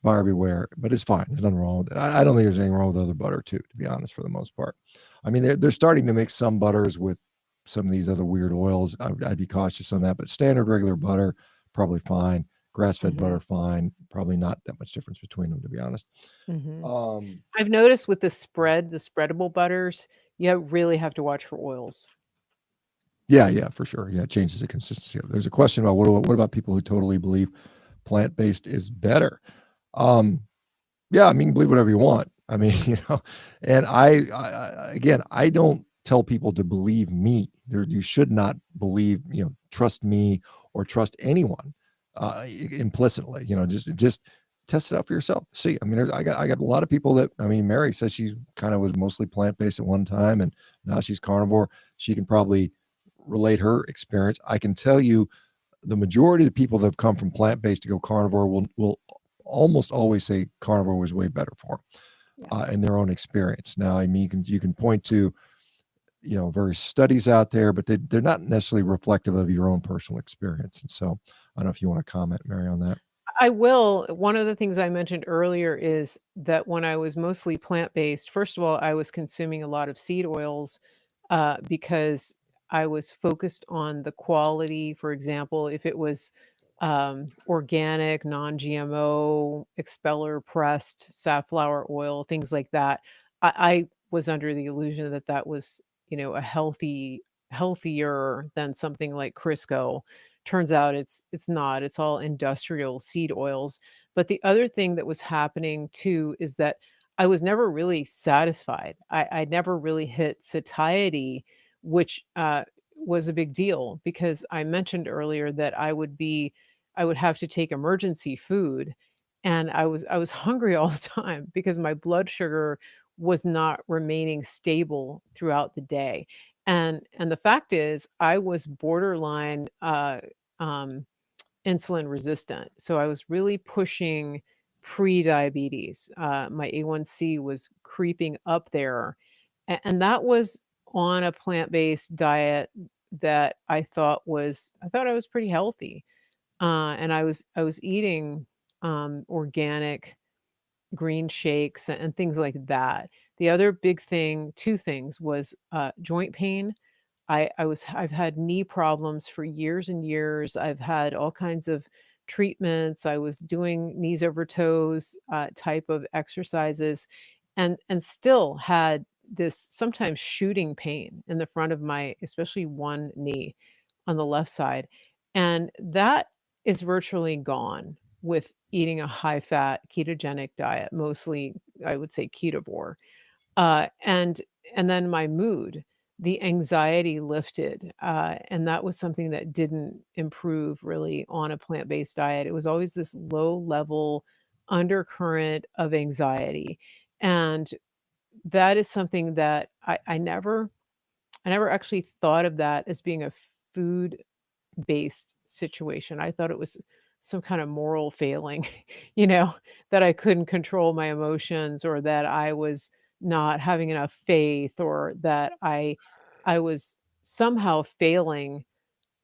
buyer beware, but it's fine. There's nothing wrong with it. I don't think there's anything wrong with other butter too, to be honest, for the most part. I mean, they're starting to mix some butters with some of these other weird oils. I'd be cautious on that, but standard regular butter, probably fine. Grass fed Mhm, butter, fine. Probably not that much difference between them, to be honest. mhm. Um, I've noticed with the spreadable butters, you really have to watch for oils. yeah, yeah, for sure. Yeah, it changes the consistency of it. There's a question about what about people who totally believe plant based is better? Um, Yeah, I mean, believe whatever you want. I mean, and again, I don't tell people to believe me. You should not believe, trust me or trust anyone implicitly. Just test it out for yourself. See, I mean, I got a lot of people that, I mean, Mary says she kind of was mostly plant based at one time, and now she's carnivore. She can probably relate her experience. I can tell you the majority of the people that have come from plant based to go carnivore will almost always say carnivore was way better for them Yeah. in their own experience. Now, I mean, you can point to various studies out there, but they're not necessarily reflective of your own personal experience. And so, I don't know if you want to comment, Mary, on that. I will. One of the things I mentioned earlier is that when I was mostly plant-based, first of all, I was consuming a lot of seed oils, because I was focused on the quality. For example, if it was, organic, non-GMO, expeller pressed safflower oil, things like that, I was under the illusion that that was, a healthier than something like Crisco. Turns out it's not, it's all industrial seed oils. But the other thing that was happening too is that I was never really satisfied. I never really hit satiety, which, was a big deal because I mentioned earlier that I would have to take emergency food, and I was hungry all the time because my blood sugar was not remaining stable throughout the day. And the fact is I was borderline, um, insulin resistant. So I was really pushing pre-diabetes. My A1C was creeping up there. And that was on a plant-based diet that I thought I was pretty healthy. And I was eating organic green shakes and things like that. The other big thing, two things, was joint pain. I've had knee problems for years and years. I've had all kinds of treatments. I was doing knees over toes type of exercises, and still had this sometimes shooting pain in the front of my, especially one knee on the left side, and that is virtually gone with eating a high fat ketogenic diet, mostly I would say ketovore. Uh, and and then my mood, the anxiety lifted, and that was something that didn't improve really on a plant-based diet. It was always this low level undercurrent of anxiety, and that is something that I never actually thought of that as being a food-based situation. I thought it was some kind of moral failing, you know, that I couldn't control my emotions or that I was not having enough faith or that I was somehow failing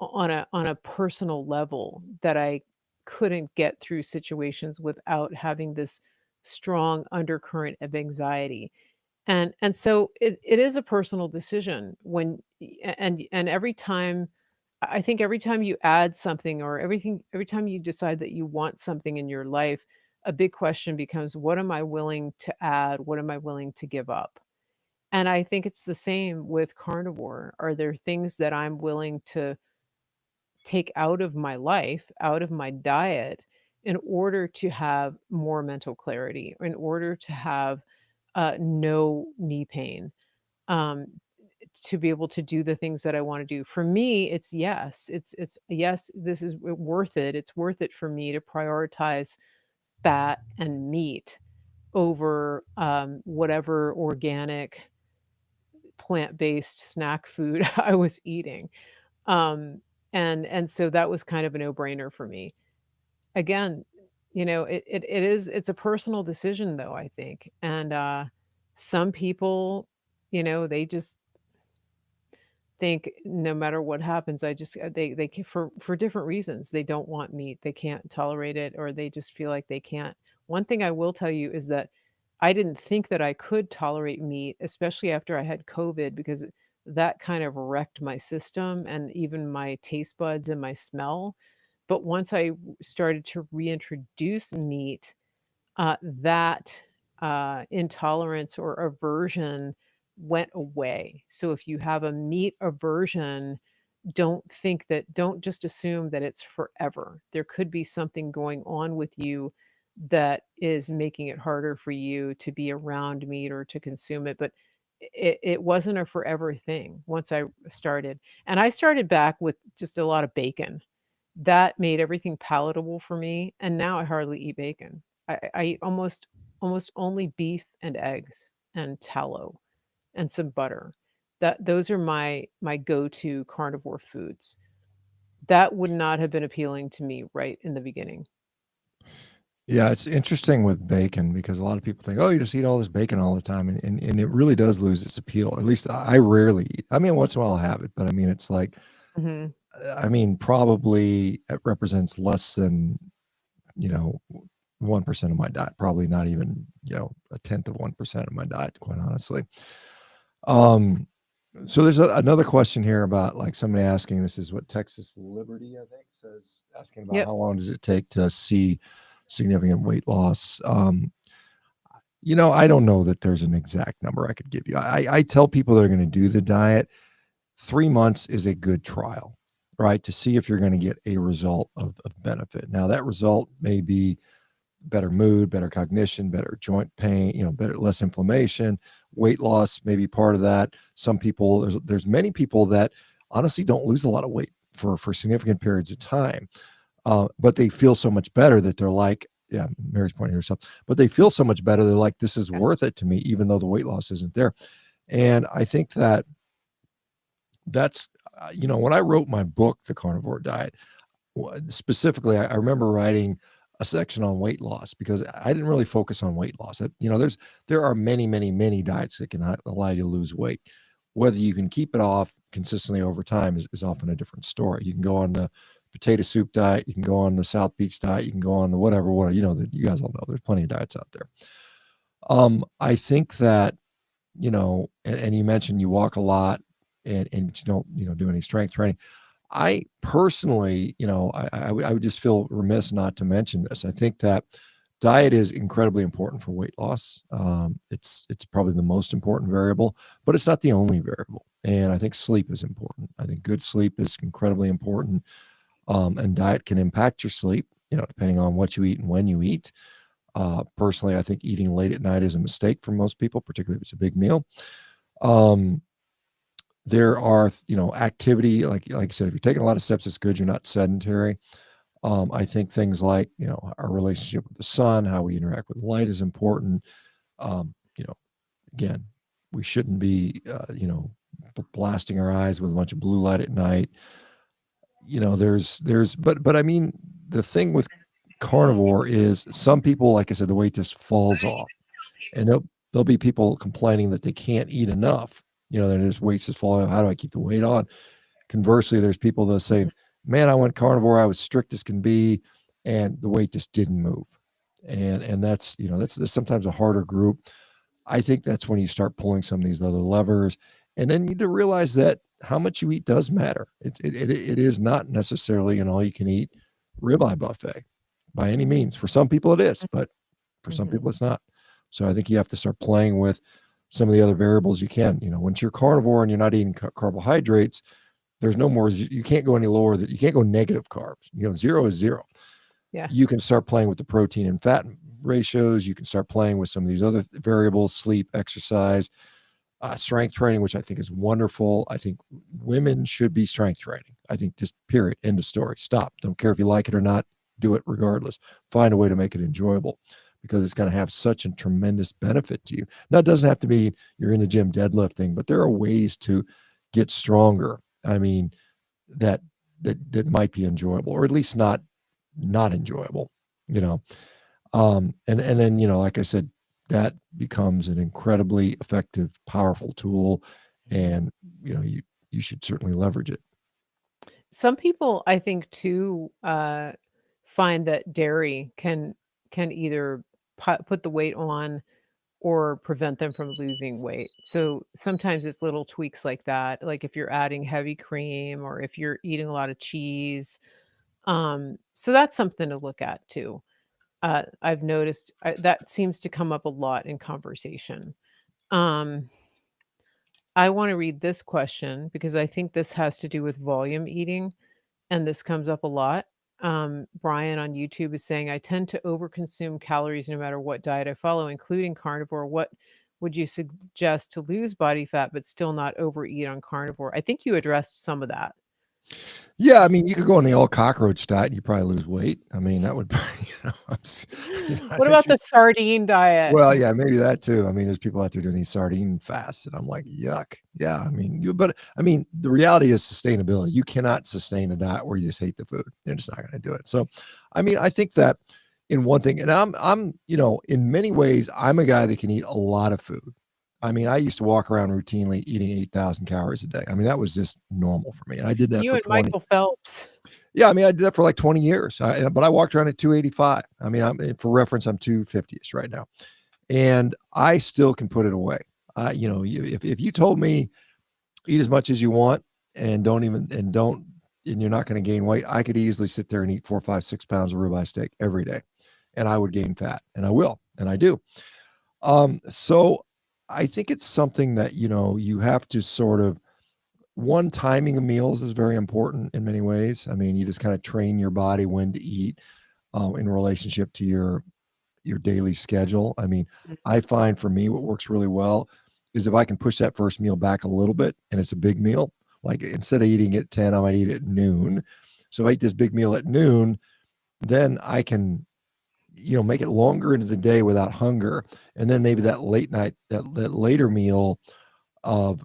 on a personal level that I couldn't get through situations without having this strong undercurrent of anxiety. And so it is a personal decision when and every time I think every time you add something or every time you decide that you want something in your life, a big question becomes, what am I willing to add? What am I willing to give up? And I think it's the same with carnivore. Are there things that I'm willing to take out of my life, out of my diet, in order to have more mental clarity, in order to have no knee pain, um, to be able to do the things that I want to do. For me, it's yes. It's yes, this is worth it. It's worth it for me to prioritize fat and meat over whatever organic plant-based snack food I was eating. Um, and so that was kind of a no-brainer for me. Again, it's a personal decision though, I think. And some people, they think no matter what happens, I just for different reasons, they don't want meat, they can't tolerate it, or they just feel like they can't. One thing I will tell you is that I didn't think that I could tolerate meat, especially after I had COVID, because that kind of wrecked my system and even my taste buds and my smell. But once I started to reintroduce meat, that intolerance or aversion went away. So if you have a meat aversion, don't just assume that it's forever. There could be something going on with you that is making it harder for you to be around meat or to consume it. But it wasn't a forever thing once I started. And I started back with just a lot of bacon. That made everything palatable for me, and now I hardly eat bacon. I eat almost only beef and eggs and tallow and some butter. Those are my go-to carnivore foods. That would not have been appealing to me right in the beginning. Yeah, it's interesting with bacon because a lot of people think, "Oh, you just eat all this bacon all the time," and it really does lose its appeal. At least I rarely eat. I mean, once in a while I'll have it, but I mean, it's like, Mhm. I mean, probably it represents less than, you know, 1% of my diet. Probably not even, a tenth of 1% of my diet, quite honestly. Um, so there's another question here about like somebody asking. This is what Texas Liberty, I think, says, asking about Yep. how long does it take to see significant weight loss. I don't know that there's an exact number I could give you. I tell people that are going to do the diet, 3 months is a good trial, right? To see if you're going to get a result of benefit. Now, that result may be better mood, better cognition, better joint pain, better, less inflammation, weight loss may be part of that. Some people, there's many people that honestly don't lose a lot of weight for significant periods of time. But they feel so much better that they're like, yeah, Mary's pointing herself, but they feel so much better. They're like, this is Yes. worth it to me, even though the weight loss isn't there. And I think that that's, when I wrote my book, The Carnivore Diet, specifically, I remember writing a section on weight loss because I didn't really focus on weight loss. There are many, many, many diets that can allow you to lose weight. Whether you can keep it off consistently over time is often a different story. You can go on the potato soup diet, you can go on the South Beach diet, you can go on the whatever, you guys all know there's plenty of diets out there. I think that, and you mentioned you walk a lot and you don't, do any strength training. I personally, I would just feel remiss not to mention this. I think that diet is incredibly important for weight loss. It's probably the most important variable, but it's not the only variable. And I think sleep is important. I think good sleep is incredibly important. And diet can impact your sleep, depending on what you eat and when you eat. Personally, I think eating late at night is a mistake for most people, particularly if it's a big meal. Um, there are, activity, like I said, if you're taking a lot of steps, it's good. You're not sedentary. I think things like, our relationship with the sun, how we interact with light is important. Um, you know, again, we shouldn't be, blasting our eyes with a bunch of blue light at night. But I mean, the thing with carnivore is some people, like I said, the weight just falls off, and there'll be people complaining that they can't eat enough. That his weight's just falling off. How do I keep the weight on? Conversely, there's people that say, Mhm. "Man, I went carnivore. I was strict as can be, and the weight just didn't move." And that's sometimes a harder group. I think that's when you start pulling some of these other levers, and then you need to realize that how much you eat does matter. It is not necessarily an all you can eat ribeye buffet by any means. For some people, it is, but for some Mhm. people, it's not. So I think you have to start playing with some of the other variables you can. Once you're carnivore and you're not eating carbohydrates, there's no more. You can't go any lower. That you can't go negative carbs. Zero is zero. Yeah. You can start playing with the protein and fat ratios. You can start playing with some of these other variables: sleep, exercise, strength training, which I think is wonderful. I think women should be strength training. I think just period. End of story. Stop. Don't care if you like it or not. Do it regardless. Find a way to make it enjoyable because it's going to have such a tremendous benefit to you. Now, it doesn't have to be you're in the gym deadlifting, but there are ways to get stronger. I mean, that that might be enjoyable, or at least not enjoyable. You know, and then, like I said, that becomes an incredibly effective, powerful tool. And, you you should certainly leverage it. Some people, I think, too, find that dairy can either put the weight on or prevent them from losing weight. So sometimes it's little tweaks like that, like if you're adding heavy cream or if you're eating a lot of cheese. So that's something to look at too. I've noticed that seems to come up a lot in conversation. Um, I want to read this question because I think this has to do with volume eating, and this comes up a lot. Brian on YouTube is saying, I tend to overconsume calories no matter what diet I follow, including carnivore. What would you suggest to lose body fat but still not overeat on carnivore? I think you addressed some of that. Yeah, I mean, you could go on the all cockroach diet and you probably lose weight. I mean, that would I What think about you the sardine diet? well, yeah, maybe that too. I mean, there's people out there doing these sardine fasts, and I'm like, yuck. Yeah, I mean, but I mean, the reality is sustainability. You cannot sustain a diet where you just hate the food. You're just not going to do it. So, I mean, I think that in one thing, and in many ways, I'm a guy that can eat a lot of food. I mean, I used to walk around routinely eating 8,000 calories a day. I mean, that was just normal for me, and I did that You for and 20. Michael Phelps. Yeah, I mean, I did that for like 20 years. But I walked around at 285. I mean, for reference, I'm 250ish right now, and I still can put it away. If you told me eat as much as you want and don't and you're not going to gain weight, I could easily sit there and eat 4, 5, 6 pounds of ribeye steak every day, and I would gain fat, and I will, and I do. So I think it's something that you have to sort of one timing of meals is very important in many ways. I mean, you just kind of train your body when to eat in relationship to your daily schedule. I mean, I find for me what works really well is if I can push that first meal back a little bit and it's a big meal, like instead of eating at 10, I might eat at noon. So if I eat this big meal at noon, then I can, make it longer into the day without hunger. And then maybe that late night, that later meal of,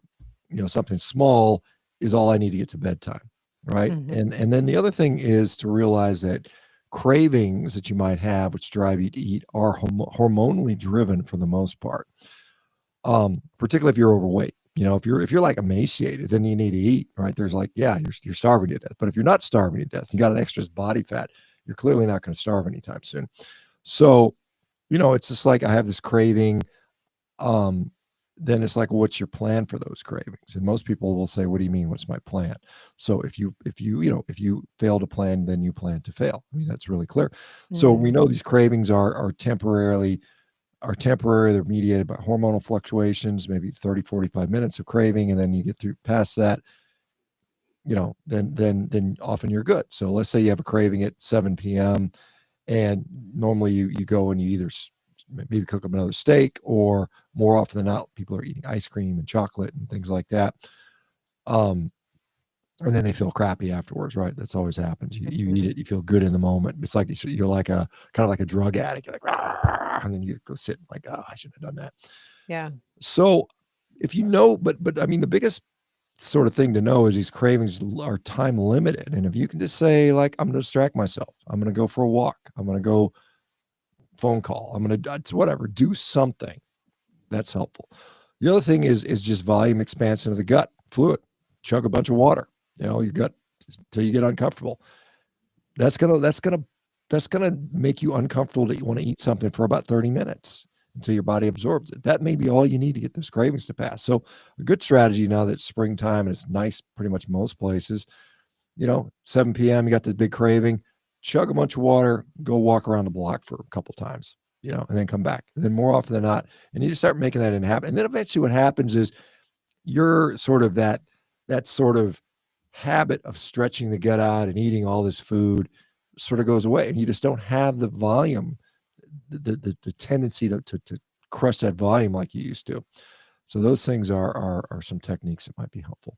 something small is all I need to get to bedtime. Right. Mhm. And then the other thing is to realize that cravings that you might have, which drive you to eat, are hormonally driven for the most part. Particularly if you're overweight. If you're like emaciated, then you need to eat, right? There's like, yeah, you're starving to death. But if you're not starving to death, you got an extra body fat, you're clearly not going to starve anytime soon. So, it's just like I have this craving. Um, then it's like, what's your plan for those cravings? And most people will say, what do you mean? What's my plan? So if you fail to plan, then you plan to fail. I mean, that's really clear. So we Mhm. know these cravings are temporary. They're mediated by hormonal fluctuations, maybe 30, 45 minutes of craving. And then you get through past that, then often you're good. So let's say you have a craving at 7 p.m. and normally you go and you either maybe cook up another steak, or more often than not, people are eating ice cream and chocolate and things like that. Um, and then they feel crappy afterwards, right? That's always happens. You eat Mhm. it, you feel good in the moment. It's like you're like a kind of like a drug addict. You're like, "Rah," and then you go sit like, oh, I shouldn't have done that. Yeah. So if but I mean, the biggest sort of thing to know is these cravings are time limited. And if you can just say, like, I'm going to distract myself, I'm going to go for a walk, I'm going to go phone call, I'm going to, whatever, do something that's helpful. The other thing is just volume expansion of the gut fluid. Chug a bunch of water, your gut until you get uncomfortable. That's gonna make you uncomfortable that you want to eat something for about 30 minutes until your body absorbs it. That may be all you need to get those cravings to pass. So a good strategy now that it's springtime and it's nice pretty much most places, 7 p.m. you got this big craving, chug a bunch of water, go walk around the block for a couple times, and then come back. And then more often than not, and you just start making that in happen. And then eventually what happens is you're sort of that sort of habit of stretching the gut out and eating all this food sort of goes away, and you just don't have the volume, the tendency to crush that volume like you used to. So those things are some techniques that might be helpful.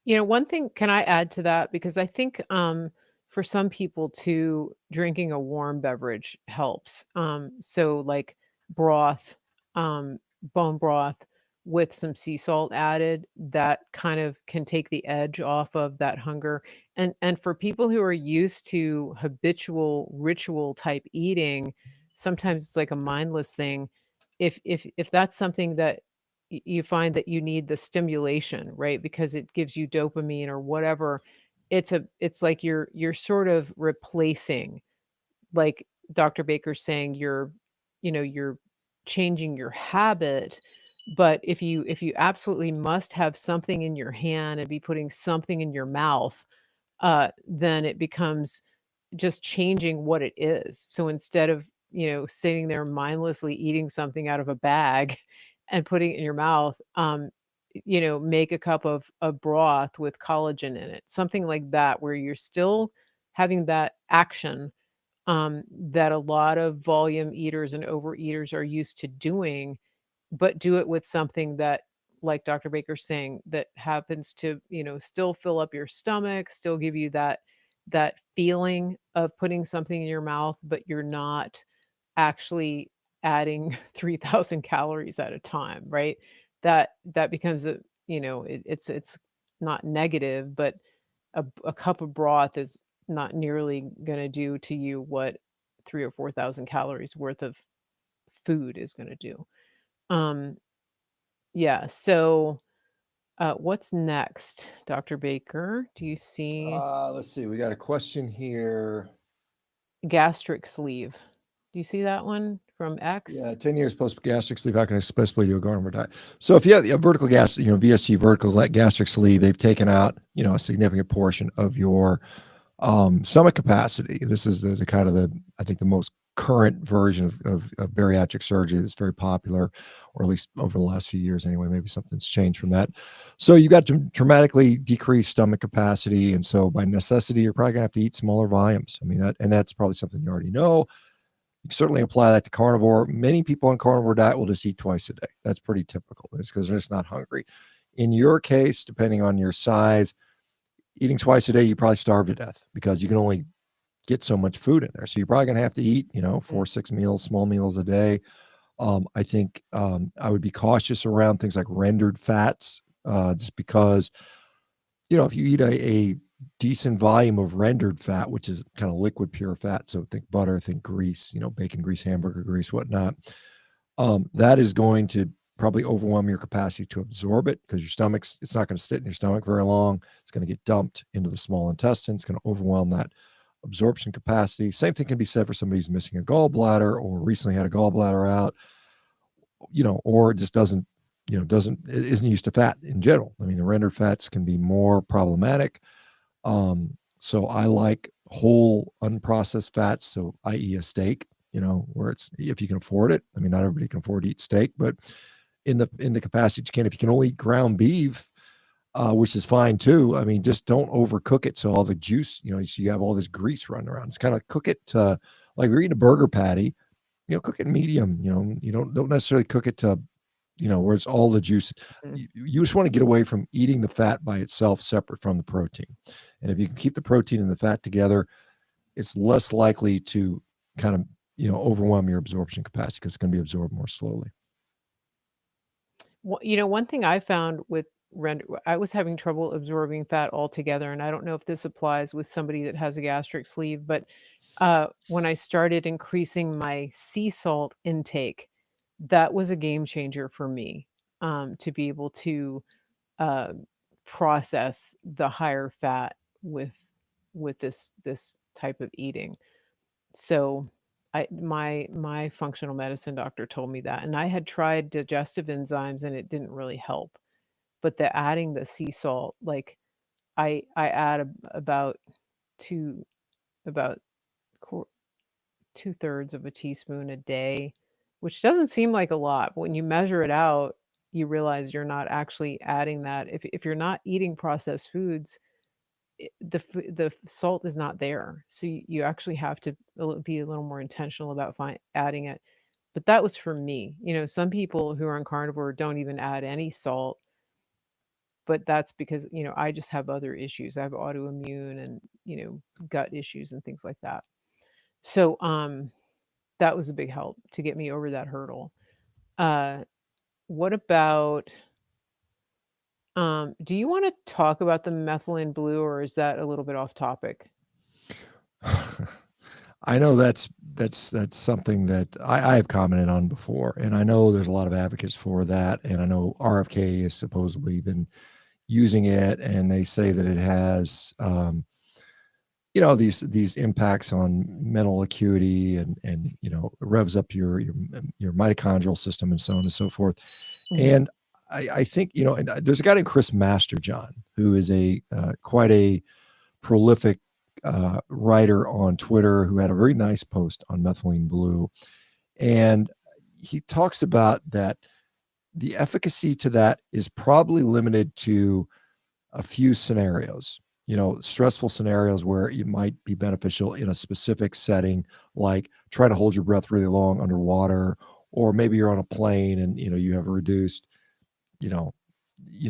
One thing can I add to that? Because I think, for some people too, drinking a warm beverage helps. So like broth, bone broth with some sea salt added, that kind of can take the edge off of that hunger. And for people who are used to habitual ritual type eating, sometimes it's like a mindless thing. If that's something that you find that you need the stimulation, right? Because it gives you dopamine or whatever. It's like you're sort of replacing, like Dr. Baker's saying, you're changing your habit. But if you absolutely must have something in your hand and be putting something in your mouth, then it becomes just changing what it is. So instead of, sitting there mindlessly eating something out of a bag and putting it in your mouth, make a cup of broth with collagen in it, something like that, where you're still having that action, that a lot of volume eaters and overeaters are used to doing, but do it with something that, like Dr. Baker's saying, that happens to, still fill up your stomach, still give you that feeling of putting something in your mouth, but you're not actually adding 3,000 calories at a time, right? That becomes it's not negative, but a cup of broth is not nearly going to do to you what 3 or 4,000 calories worth of food is going to do. Um, yeah. So, what's next, Dr. Baker? Do you see Let's see. We got a question here. gastric sleeve? Do you see that one from Yeah, X? 10 years post gastric sleeve. How can I specify do a carnivore diet? So if you have a vertical gas, VSG vertical gastric sleeve, they've taken out, a significant portion of your stomach capacity. This is the kind of I think the most current version of bariatric surgery that's very popular, or at least over the last few years anyway. Maybe something's changed from that. So you got to dramatically decrease stomach capacity. And so by necessity, you're probably gonna have to eat smaller volumes. I mean, that's probably something you already know. You can certainly apply that to carnivore. Many people on carnivore diet will just eat twice a day. That's pretty typical. It's because they're just not hungry. In your case, depending on your size, eating twice a day, you probably starve to death because you can only get so much food in there. So you're probably going to have to eat, Mm, 4, 6 meals, small meals a day. I think I would be cautious around things like rendered fats, just because, if you eat a decent volume of rendered fat, which is kind of liquid pure fat, so think butter, think grease, bacon grease, hamburger grease, whatnot, that is going to probably overwhelm your capacity to absorb it, because it's not going to sit in your stomach very long. It's going to get dumped into the small intestine. It's going to overwhelm that absorption capacity. Same thing can be said for somebody who's missing a gallbladder or recently had a gallbladder out, or just isn't used to fat in general. I mean, the rendered fats can be more problematic. So I like whole unprocessed fats, so i.e. a steak, where it's, if you can afford it. I mean, not everybody can afford to eat steak, but in the capacity you can. If you can only eat ground beef, which is fine too. I mean, just don't overcook it so all the juice, so you have all this grease running around. It's kind of cook it to, like you're eating a burger patty, cook it medium. You don't necessarily cook it to, where it's all the juice. mm. You just want to get away from eating the fat by itself separate from the protein. And if you can keep the protein and the fat together, it's less likely to kind of, overwhelm your absorption capacity, because it's going to be absorbed more slowly. One thing I found with render, I was having trouble absorbing fat altogether, and I don't know if this applies with somebody that has a gastric sleeve, but when I started increasing my sea salt intake, that was a game changer for me, to be able to uh, process the higher fat with this type of eating. So my functional medicine doctor told me that, and I had tried digestive enzymes and it didn't really help. But the adding the sea salt, like I add about two about quar 2/3 of a teaspoon a day, which doesn't seem like a lot, but when you measure it out, you realize you're not actually adding that. If you're not eating processed foods, the salt is not there, so you actually have to be a little more intentional about adding it. But that was for me. Some people who are on carnivore don't even add any salt, but that's because I just have other issues. I have autoimmune and gut issues and things like that. So that was a big help to get me over that hurdle. Uh, what about do you want to talk about the methylene blue, or is that a little bit off topic? I know that's that's something that I have commented on before, and I know there's a lot of advocates for that, and I know RFK has supposedly been using it, and they say that it has, these impacts on mental acuity, and revs up your mitochondrial system and so on and so forth. Mhm. And I think and there's a guy named Chris Masterjohn who is a quite a prolific writer on Twitter who had a very nice post on methylene blue, and he talks about that the efficacy to that is probably limited to a few scenarios, stressful scenarios where it might be beneficial in a specific setting, like trying to hold your breath really long underwater, or maybe you're on a plane and you have a reduced, you know,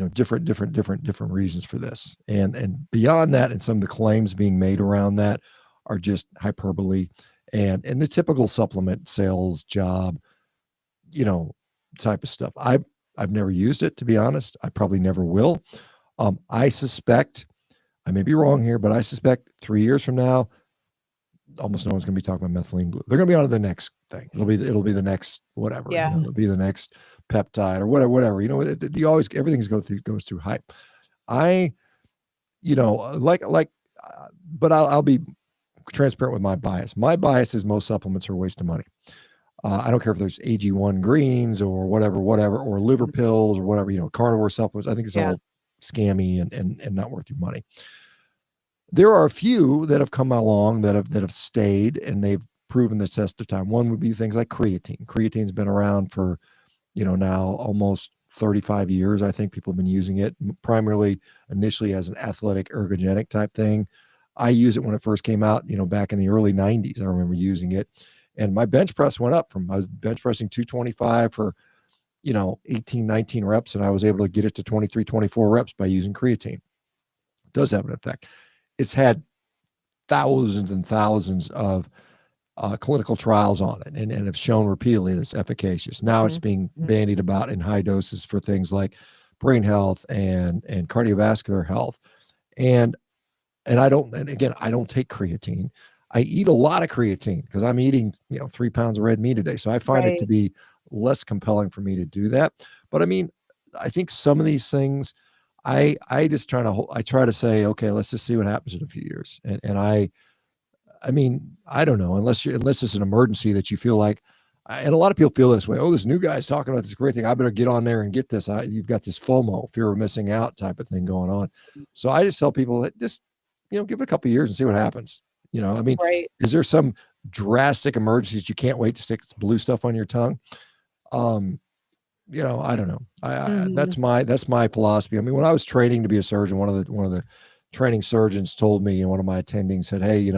different reasons for this. And beyond that, and some of the claims being made around that are just hyperbole and the typical supplement sales job, you know, type of stuff. I've never used it, to be honest. I probably never will. I suspect, I may be wrong here, but I suspect 3 years from now, almost no one's going to be talking about methylene blue. They're going to be on to the next thing. It'll be the next whatever. Yeah. It'll be the next peptide or whatever. You always everything's goes through hype. I but I'll be transparent with my bias. My bias is most supplements are a waste of money. I don't care if there's AG1 greens or whatever, or liver Mhm. pills or whatever, carnivore supplements. I think it's Yeah. all scammy and not worth your money. There are a few that have come along that have stayed and they've proven the test of time. One would be things like creatine. Creatine's been around for, now almost 35 years. I think people have been using it primarily initially as an athletic ergogenic type thing. I used it when it first came out, back in the early 90s. I remember using it. And my bench press went up I was bench pressing 225 for, 18, 19 reps, and I was able to get it to 23, 24 reps by using creatine. It does have an effect. It's had thousands and thousands of clinical trials on it and have shown repeatedly that it's efficacious. Now it's Mhm. being Mhm. bandied about in high doses for things like brain health and cardiovascular health. And and again, I don't take creatine. I eat a lot of creatine because I'm eating, 3 pounds of red meat a day. So I find it to Right. be less compelling for me to do that. But I mean, I think some of these things, I just I try to say, okay, let's just see what happens in a few years. And I mean, I don't know, unless it's an emergency that you feel like, and a lot of people feel this way. Oh, this new guy's talking about this great thing. I better get on there and get this. You've got this FOMO, fear of missing out type of thing going on. So I just tell people that just, give it a couple of years and see what happens. I mean, Right. is there some drastic emergency that you can't wait to stick blue stuff on your tongue? Um, I don't know. Mhm. That's my philosophy. I mean, when I was training to be a surgeon, one of the training surgeons told me, and one of my attendings said, "Hey,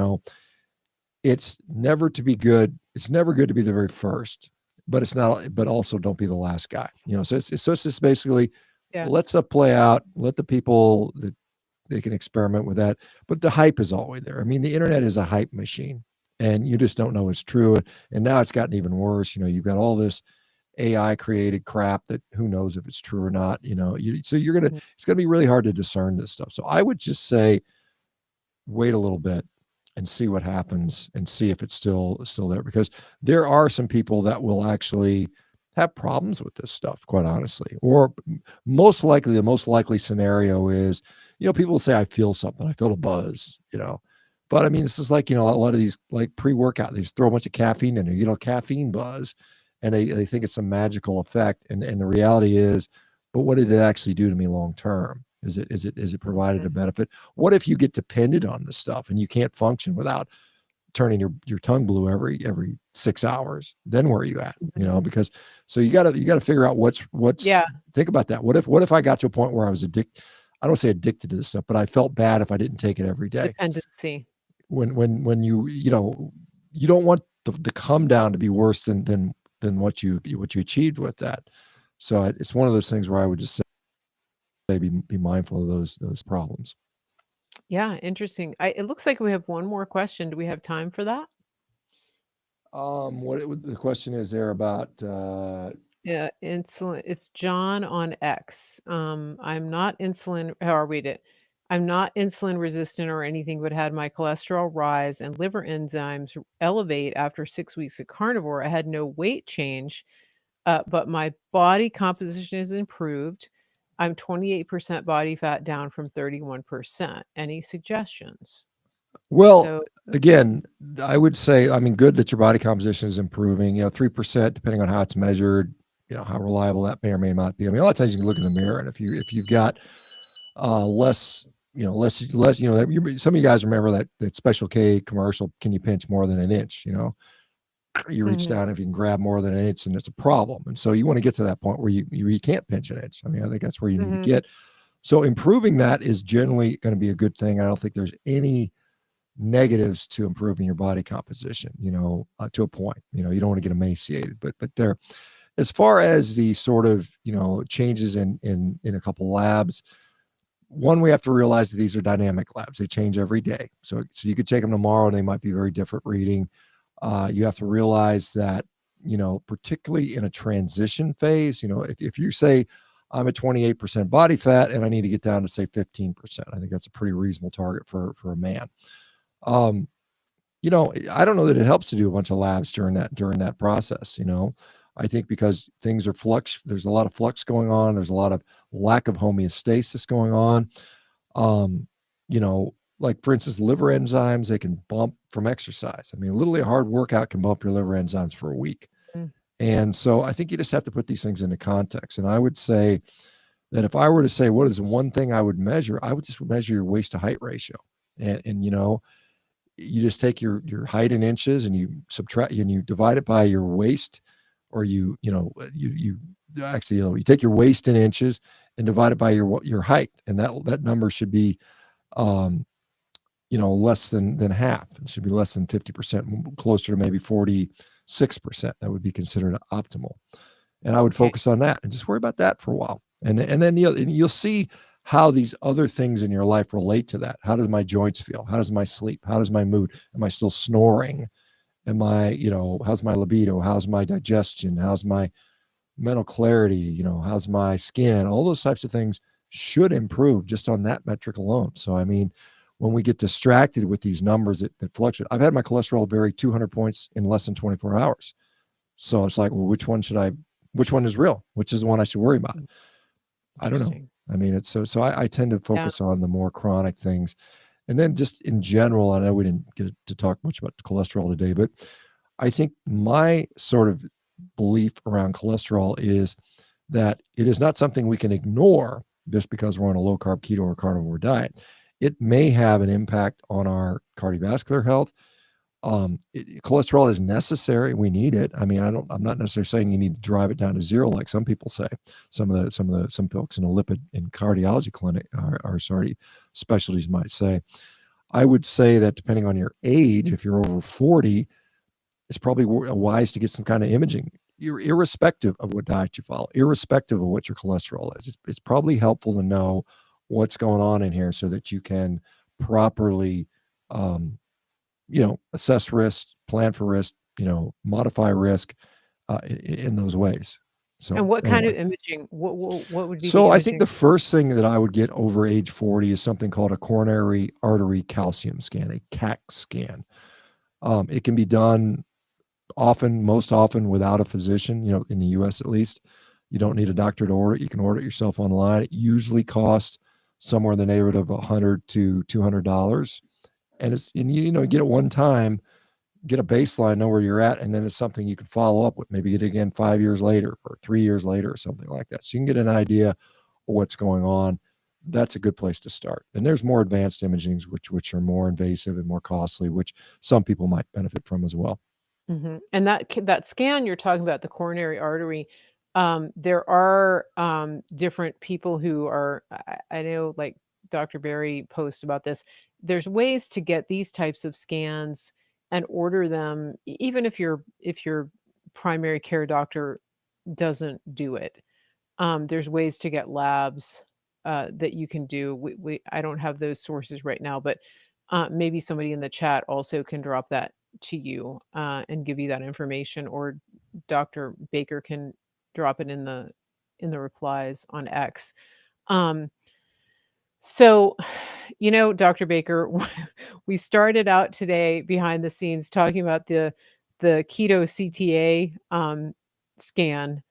it's never good to be the very first, but it's not but also don't be the last guy." So it's just basically Yeah. let stuff play out, let the people that they can experiment with that, but the hype is always there. I mean, the internet is a hype machine, and you just don't know it's true. And now it's gotten even worse. You've got all this AI created crap that who knows if it's true or not. So Mhm. it's gonna be really hard to discern this stuff. So I would just say wait a little bit and see what happens and see if it's still there, because there are some people that will actually have problems with this stuff, quite honestly. Or most likely, the most likely scenario is, people will say, I feel something, I feel a buzz, but I mean, it's just like, a lot of these like pre-workout, they just throw a bunch of caffeine in there, caffeine buzz, and they think it's a magical effect. And the reality is, but what did it actually do to me long term? Is it provided a Mhm. benefit? What if you get dependent on this stuff and you can't function without turning your tongue blue every 6 hours? Then where are you at? Mhm. Because so you gotta figure out what's Yeah. think about that. What if I got to a point where I was addicted? I don't say addicted to this stuff, but I felt bad if I didn't take it every day. Dependency. When you don't want the come down to be worse than what you achieved with that. So it's one of those things where I would just say be mindful of those problems. Yeah, interesting. It looks like we have one more question. Do we have time for that? The question is there about? Yeah, insulin. It's John on X. I'm not insulin. How I'll read it. I'm not insulin resistant or anything, but had my cholesterol rise and liver enzymes elevate after 6 weeks of carnivore. I had no weight change, but my body composition is improved. I'm 28% body fat down from 31%. Any suggestions? Well, So, again, I would say, I mean, good that your body composition is improving. 3%, depending on how it's measured, how reliable that may or may not be. I mean, a lot of times you can look in the mirror, and if you've got less, less, some of you guys remember that Special K commercial. Can you pinch more than an inch? You reach mhm, down if you can grab more than an inch, and it's a problem. And so you want to get to that point where you can't pinch an inch. I mean, I think that's where you need to mhm, get. So improving that is generally going to be a good thing. I don't think there's any negatives to improving your body composition, to a point. You don't want to get emaciated, but there, as far as the sort of, changes in a couple labs, one, we have to realize that these are dynamic labs. They change every day. So you could take them tomorrow and they might be very different reading. You have to realize that, particularly in a transition phase, if you say I'm at 28% body fat and I need to get down to say 15%, I think that's a pretty reasonable target for a man. Um, I don't know that it helps to do a bunch of labs during that process. I think because things are flux, there's a lot of flux going on. There's a lot of lack of homeostasis going on. Um, like for instance, liver enzymes, they can bump from exercise. I mean, literally a hard workout can bump your liver enzymes for a week. mm, And so I think you just have to put these things into context. And I would say that if I were to say what is one thing I would measure, I would just measure your waist to height ratio. And you just take your height in inches and you subtract and you divide it by your waist, or you actually, you take your waist in inches and divide it by your height, and that number should be um less than half. It should be less than 50%, closer to maybe 46%. That would be considered optimal. And I would okay. focus on that and just worry about that for a while. And then you'll see how these other things in your life relate to that. How does my joints feel? How does my sleep? How does my mood? Am I still snoring? How's my libido? How's my digestion? How's my mental clarity? How's my skin? All those types of things should improve just on that metric alone. So, I mean, when we get distracted with these numbers that fluctuate, I've had my cholesterol vary 200 points in less than 24 hours. So it's like, well, which one is real? Which is the one I should worry about? Mm, I don't know. interesting. I mean, it's so I tend to Yeah. focus on the more chronic things. And then just in general, I know we didn't get to talk much about cholesterol today, but I think my sort of belief around cholesterol is that it is not something we can ignore just because we're on a low carb, keto, or carnivore diet. It may have an impact on our cardiovascular health. Cholesterol is necessary. We need it. I mean, I'm not necessarily saying you need to drive it down to zero, like some people say. Some folks in a lipid and cardiology clinic are sorry, specialties might say. I would say that depending on your age, if you're over 40, it's probably wise to get some kind of imaging. You're irrespective of what diet you follow, irrespective of what your cholesterol is. It's probably helpful to know what's going on in here so that you can properly um, assess risk, plan for risk, modify risk in those ways. And So what kind anyway, of imaging? What would be the so I think imaging? the first thing that I would get over age 40 is something called a coronary artery calcium scan, a CAC scan. It can be done most often without a physician, in the US at least. You don't need a doctor to order it. You can order it yourself online. It usually costs somewhere in the neighborhood of $100 to $200. And you get it one time, get a baseline, know where you're at, and then it's something you can follow up with. Maybe get it again 5 years later or 3 years later or something like that. So you can get an idea of what's going on. That's a good place to start. And there's more advanced imagings, which are more invasive and more costly, which some people might benefit from as well. Mhm, and that scan you're talking about, the coronary artery, there are, different people who are I know, like, Dr. Berry posts about this. There's ways to get these types of scans and order them even if your primary care doctor doesn't do it. There's ways to get labs, that you can do. I don't have those sources right now, but, maybe somebody in the chat also can drop that to you, and give you that information, or Dr. Baker can drop it in the replies on X. Um, So, Dr. Baker, we started out today behind the scenes talking about the keto CTA scan,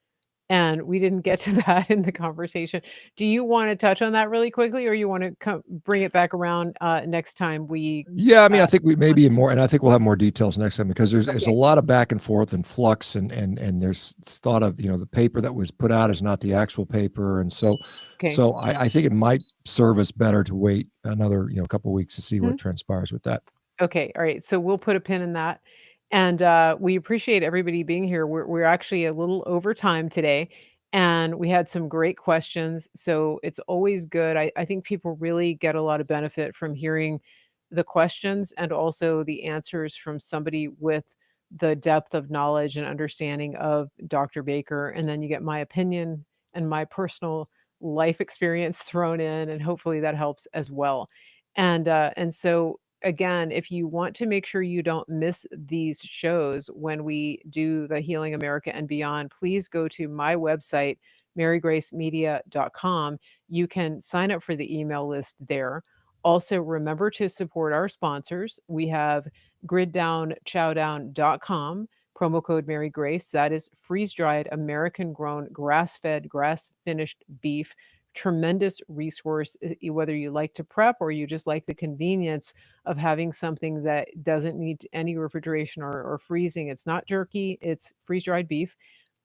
and we didn't get to that in the conversation. Do you want to touch on that really quickly, or you want to bring it back around next time we? Yeah, I mean, Uh, I think we maybe more, and I think we'll have more details next time because there's a okay, lot of back and forth and flux, and there's thought of the paper that was put out is not the actual paper, and so okay. so I think it might serve us better to wait another couple weeks to see what transpires with that. Okay, all right. So we'll put a pin in that. And we appreciate everybody being here. We're actually a little over time today, and we had some great questions. So it's always good. I think people really get a lot of benefit from hearing the questions and also the answers from somebody with the depth of knowledge and understanding of Dr. Baker. And then you get my opinion and my personal life experience thrown in, and hopefully that helps as well. And so again, if you want to make sure you don't miss these shows when we do the Healing America and Beyond, please go to my website, marygracemedia.com. You can sign up for the email list there. Also, remember to support our sponsors. We have griddownchowdown.com, promo code Mary Grace. That is freeze dried, American grown, grass fed, grass finished beef. Tremendous resource, whether you like to prep or you just like the convenience of having something that doesn't need any refrigeration or freezing. It's not jerky, it's freeze dried beef.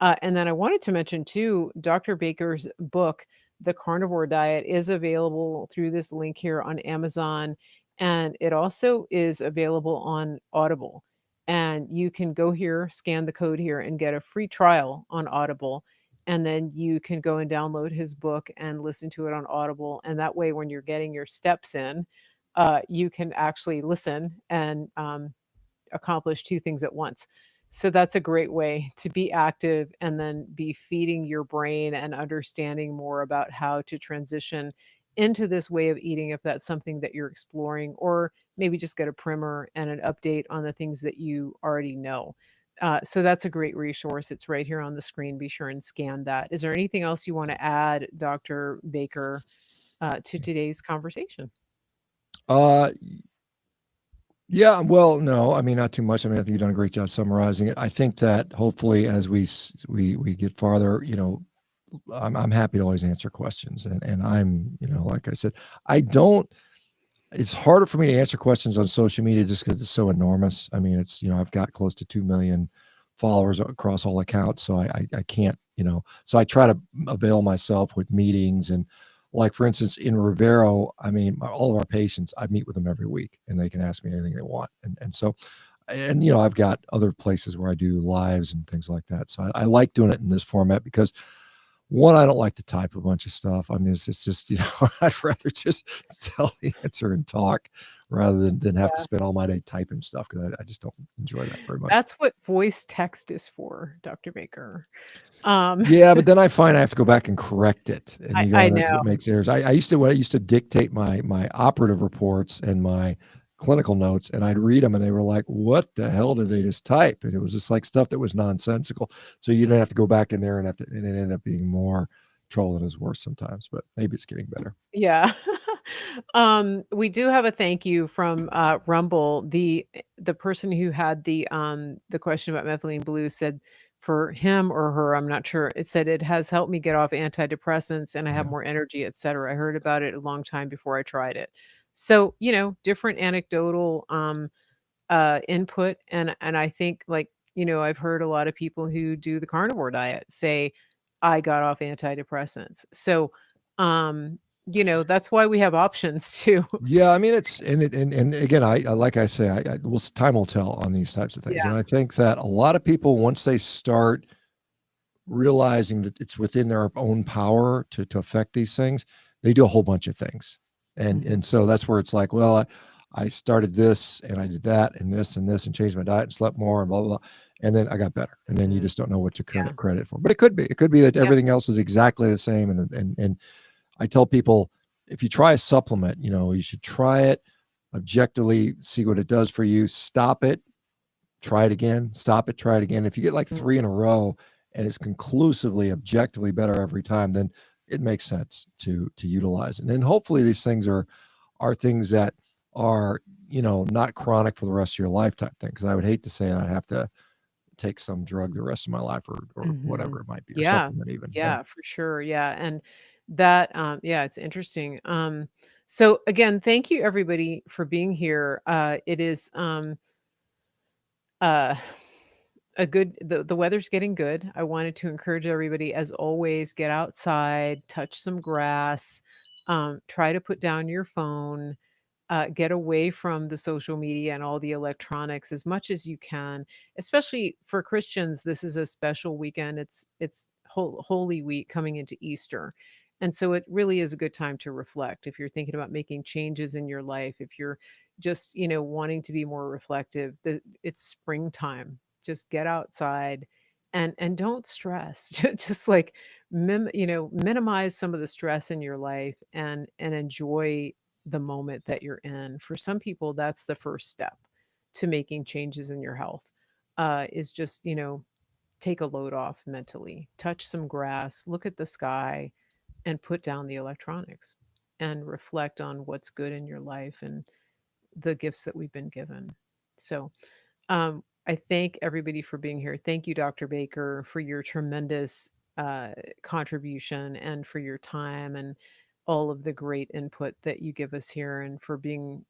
And then I wanted to mention too, Dr. Baker's book, The Carnivore Diet, is available through this link here on Amazon. And it also is available on Audible. And you can go here, scan the code here, and get a free trial on Audible. And then you can go and download his book and listen to it on Audible. And that way, when you're getting your steps in, you can actually listen and accomplish two things at once. So that's a great way to be active and then be feeding your brain and understanding more about how to transition into this way of eating if that's something that you're exploring, or maybe just get a primer and an update on the things that you already know. So that's a great resource. It's right here on the screen. Be sure and scan that. Is there anything else you want to add, Dr. Baker, to today's conversation? Uh, yeah, well, no, I mean, not too much. I mean, I think you've done a great job summarizing it. I think that hopefully, as we get farther, I'm happy to always answer questions, and I'm, like I said, I don't. It's harder for me to answer questions on social media just because it's so enormous. I mean, it's I've got close to 2 million followers across all accounts, so I can't, so I try to avail myself with meetings. And like, for instance, in Rivero, I mean, all of our patients, I meet with them every week, and they can ask me anything they want. And so, and I've got other places where I do lives and things like that. So I like doing it in this format because, one, I don't like to type a bunch of stuff. I mean, it's just, I'd rather just tell the answer and talk rather than have to spend all my day typing stuff, because I just don't enjoy that very much. That's what voice text is for, Dr. Baker. Um, Yeah, but then I find I have to go back and correct it, and you go I in there because know. it makes errors. I used to dictate my operative reports and my clinical notes, and I'd read them, and they were like, "What the hell did they just type?" And it was just like stuff that was nonsensical. So you didn't have to go back in there and it ended up being more trouble than is worse sometimes. But maybe it's getting better. Yeah. We do have a thank you from, Rumble. The person who had the question about methylene blue said for him or her, I'm not sure, it said, "It has helped me get off antidepressants and I have Yeah. more energy, etcetera. I heard about it a long time before I tried it." So, different anecdotal, input, and I think, like, I've heard a lot of people who do the carnivore diet say, "I got off antidepressants." So, that's why we have options too. Yeah, I mean, it's and again, I like I say, time will tell on these types of things, Yeah. and I think that a lot of people, once they start realizing that it's within their own power to affect these things, they do a whole bunch of things. And Mhm. and so that's where it's like, well, I started this and I did that and this and changed my diet and slept more and blah blah blah. And then I got better. And then you Mm. just don't know what to Yeah. credit for. But it could be. It could be that Yeah. everything else was exactly the same. And I tell people, if you try a supplement, you should try it objectively, see what it does for you, stop it, try it again, stop it, try it again. If you get like Mm. three in a row and it's conclusively, objectively better every time, then it makes sense to utilize. And then hopefully these things are things that are, not chronic for the rest of your life type thing. Because I would hate to say I'd have to take some drug the rest of my life, or whatever Mhm. it might be, or Yeah. supplement even. Yeah. Yeah, for sure, yeah, and that, yeah, it's interesting. So again, thank you everybody for being here. It is, uh a good the weather's getting good. I wanted to encourage everybody, as always, get outside, touch some grass, try to put down your phone, get away from the social media and all the electronics as much as you can. Especially for Christians, this is a special weekend. It's Holy Week coming into Easter. And so it really is a good time to reflect. If you're thinking about making changes in your life, if you're just, wanting to be more reflective, it's springtime. Just get outside and don't stress. Just like minimize some of the stress in your life and enjoy the moment that you're in. For some people, that's the first step to making changes in your health, is just, take a load off mentally, touch some grass, look at the sky, and put down the electronics and reflect on what's good in your life and the gifts that we've been given. So, I thank everybody for being here. Thank you, Dr. Baker, for your tremendous contribution and for your time and all of the great input that you give us here and for being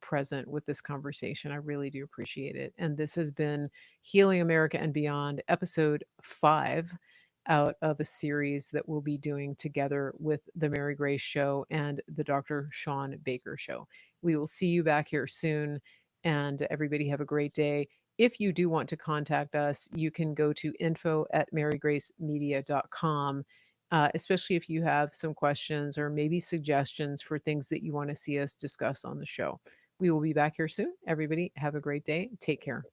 present with this conversation. I really do appreciate it. And this has been Healing America and Beyond, episode 5 out of a series that we'll be doing together with the Mary Grace Show and the Dr. Shawn Baker Show. We will see you back here soon. And everybody have a great day. If you do want to contact us, you can go to info@marygracemedia.com, especially if you have some questions or maybe suggestions for things that you want to see us discuss on the show. We will be back here soon. Everybody, have a great day. Take care.